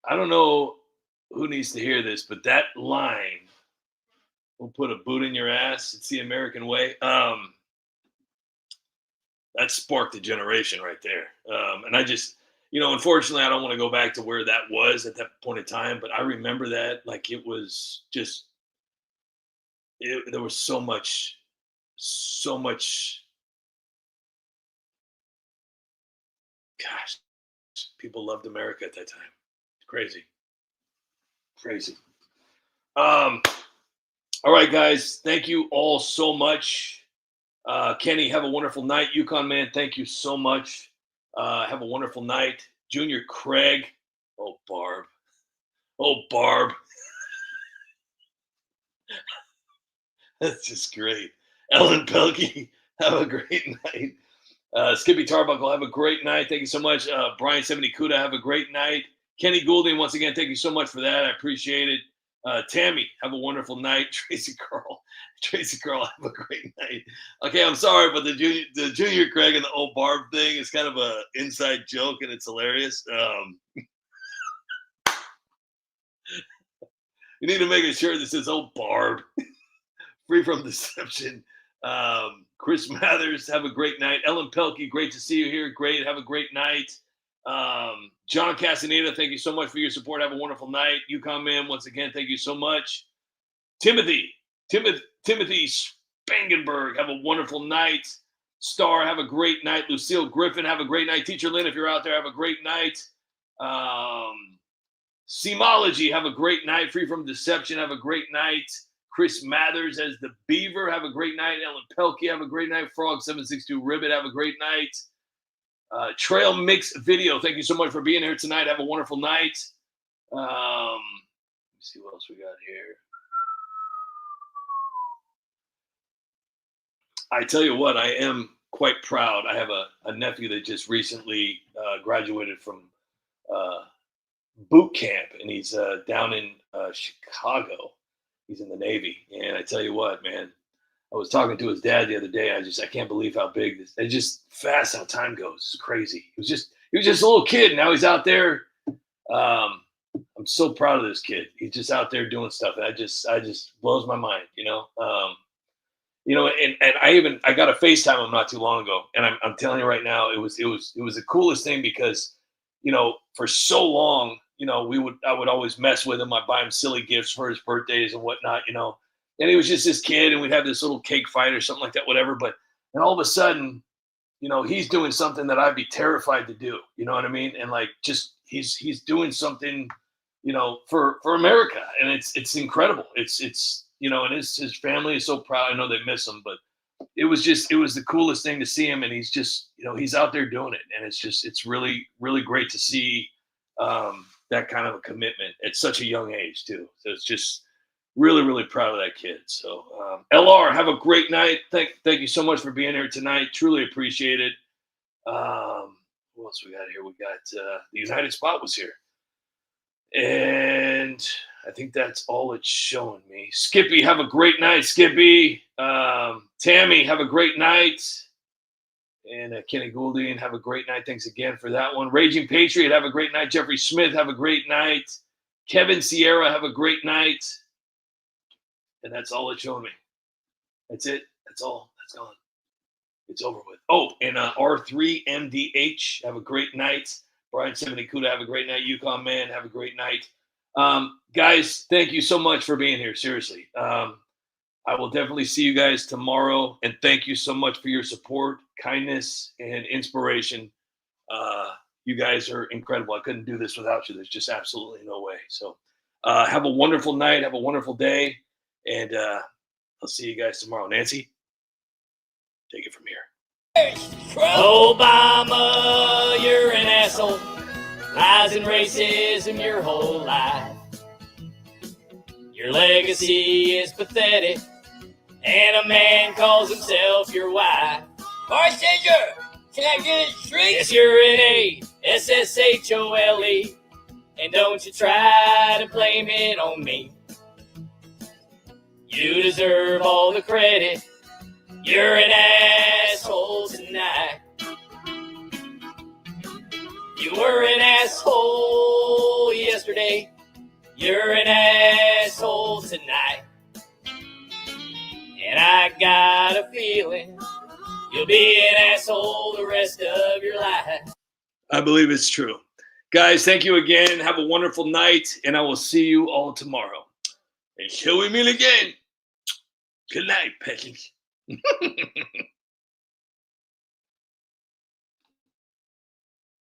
[SPEAKER 5] I don't know who needs to hear this, but that line, "We'll put a boot in your ass. It's the American way." That sparked a generation right there. And I just, unfortunately, I don't want to go back to where that was at that point in time, but I remember that like it was just, there was so much, gosh, people loved America at that time. Crazy. All right, guys. Thank you all so much. Kenny, have a wonderful night. Yukon man, thank you so much. Have a wonderful night. Junior Craig. Oh, Barb. That's just great. Ellen Pelkey, have a great night. Skippy Tarbuckle, have a great night. Thank you so much. Brian 70 Kuda, have a great night. Kenny Goulding, once again, thank you so much for that. I appreciate it. Tammy, have a wonderful night. Tracy Carl, have a great night. Okay, I'm sorry, but the Junior Craig and the old Barb thing is kind of a inside joke, and it's hilarious. You need to make a shirt that says "Oh Barb," free from deception. Chris Mathers, have a great night. Ellen Pelkey, great to see you here. Great, have a great night. John Castaneda, thank you so much for your support. Have a wonderful night. Yukon man, once again, thank you so much. Timothy Spangenberg, have a wonderful night. Star, have a great night. Lucille Griffin, have a great night. Teacher Lynn, if you're out there, have a great night. Seamology, have a great night. Free from Deception, have a great night. Chris Mathers as the Beaver, have a great night. Ellen Pelkey, have a great night. Frog762 Ribbit, have a great night. Trail Mix Video, thank you so much for being here tonight. Have a wonderful night. Let me see what else we got here. I tell you what, I am quite proud. I have a nephew that just recently graduated from boot camp, and he's down in Chicago. He's in the Navy, and I tell you what, man, I was talking to his dad the other day. I can't believe how big this. It's just fast how time goes. It's crazy. He was just a little kid. Now he's out there. I'm so proud of this kid. He's just out there doing stuff, and I just blows my mind. And I got a FaceTime him not too long ago, and I'm telling you right now, it was the coolest thing because, for so long, I would always mess with him. I'd buy him silly gifts for his birthdays and whatnot, and he was just this kid, and we'd have this little cake fight or something like that, whatever. But then all of a sudden, he's doing something that I'd be terrified to do. You know what I mean? And like, just he's doing something, for America, and it's incredible. It's and his family is so proud. I know they miss him, but it was the coolest thing to see him, and he's just, he's out there doing it, and it's really, really great to see that kind of a commitment at such a young age too. So it's just really, really proud of that kid. So LR, have a great night. Thank you so much for being here tonight. Truly appreciate it. What else we got here? We got the United Spot was here, and I think that's all it's showing me. Skippy, have a great night. Skippy, Tammy, have a great night. And Kenny Goulding, have a great night. Thanks again for that one. Raging Patriot, have a great night. Jeffrey Smith, have a great night. Kevin Sierra, have a great night. And that's all it's showing me. That's it. That's all. That's gone. It's over with. Oh, and R3MDH, have a great night. Brian 70 Kuda, have a great night. Yukon Man, have a great night. Guys, thank you so much for being here. Seriously. I will definitely see you guys tomorrow. And thank you so much for your support, kindness, and inspiration. You guys are incredible. I couldn't do this without you. There's just absolutely no way. So have a wonderful night. Have a wonderful day. And I'll see you guys tomorrow. Nancy, take it from here.
[SPEAKER 6] Obama, you're an asshole. Lies and racism your whole life. Your legacy is pathetic, and a man calls himself your wife.
[SPEAKER 1] Bartender, can I get a drink?
[SPEAKER 6] Yes, you're an A-S-S-H-O-L-E, and don't you try to blame it on me. You deserve all the credit. You're an asshole tonight. You were an asshole yesterday,
[SPEAKER 3] You're an asshole tonight. And I got a feeling you'll be an asshole the rest of your life.
[SPEAKER 5] I believe it's true. Guys, thank you again. Have a wonderful night, and I will see you all tomorrow. Until we meet again, good night, peasants.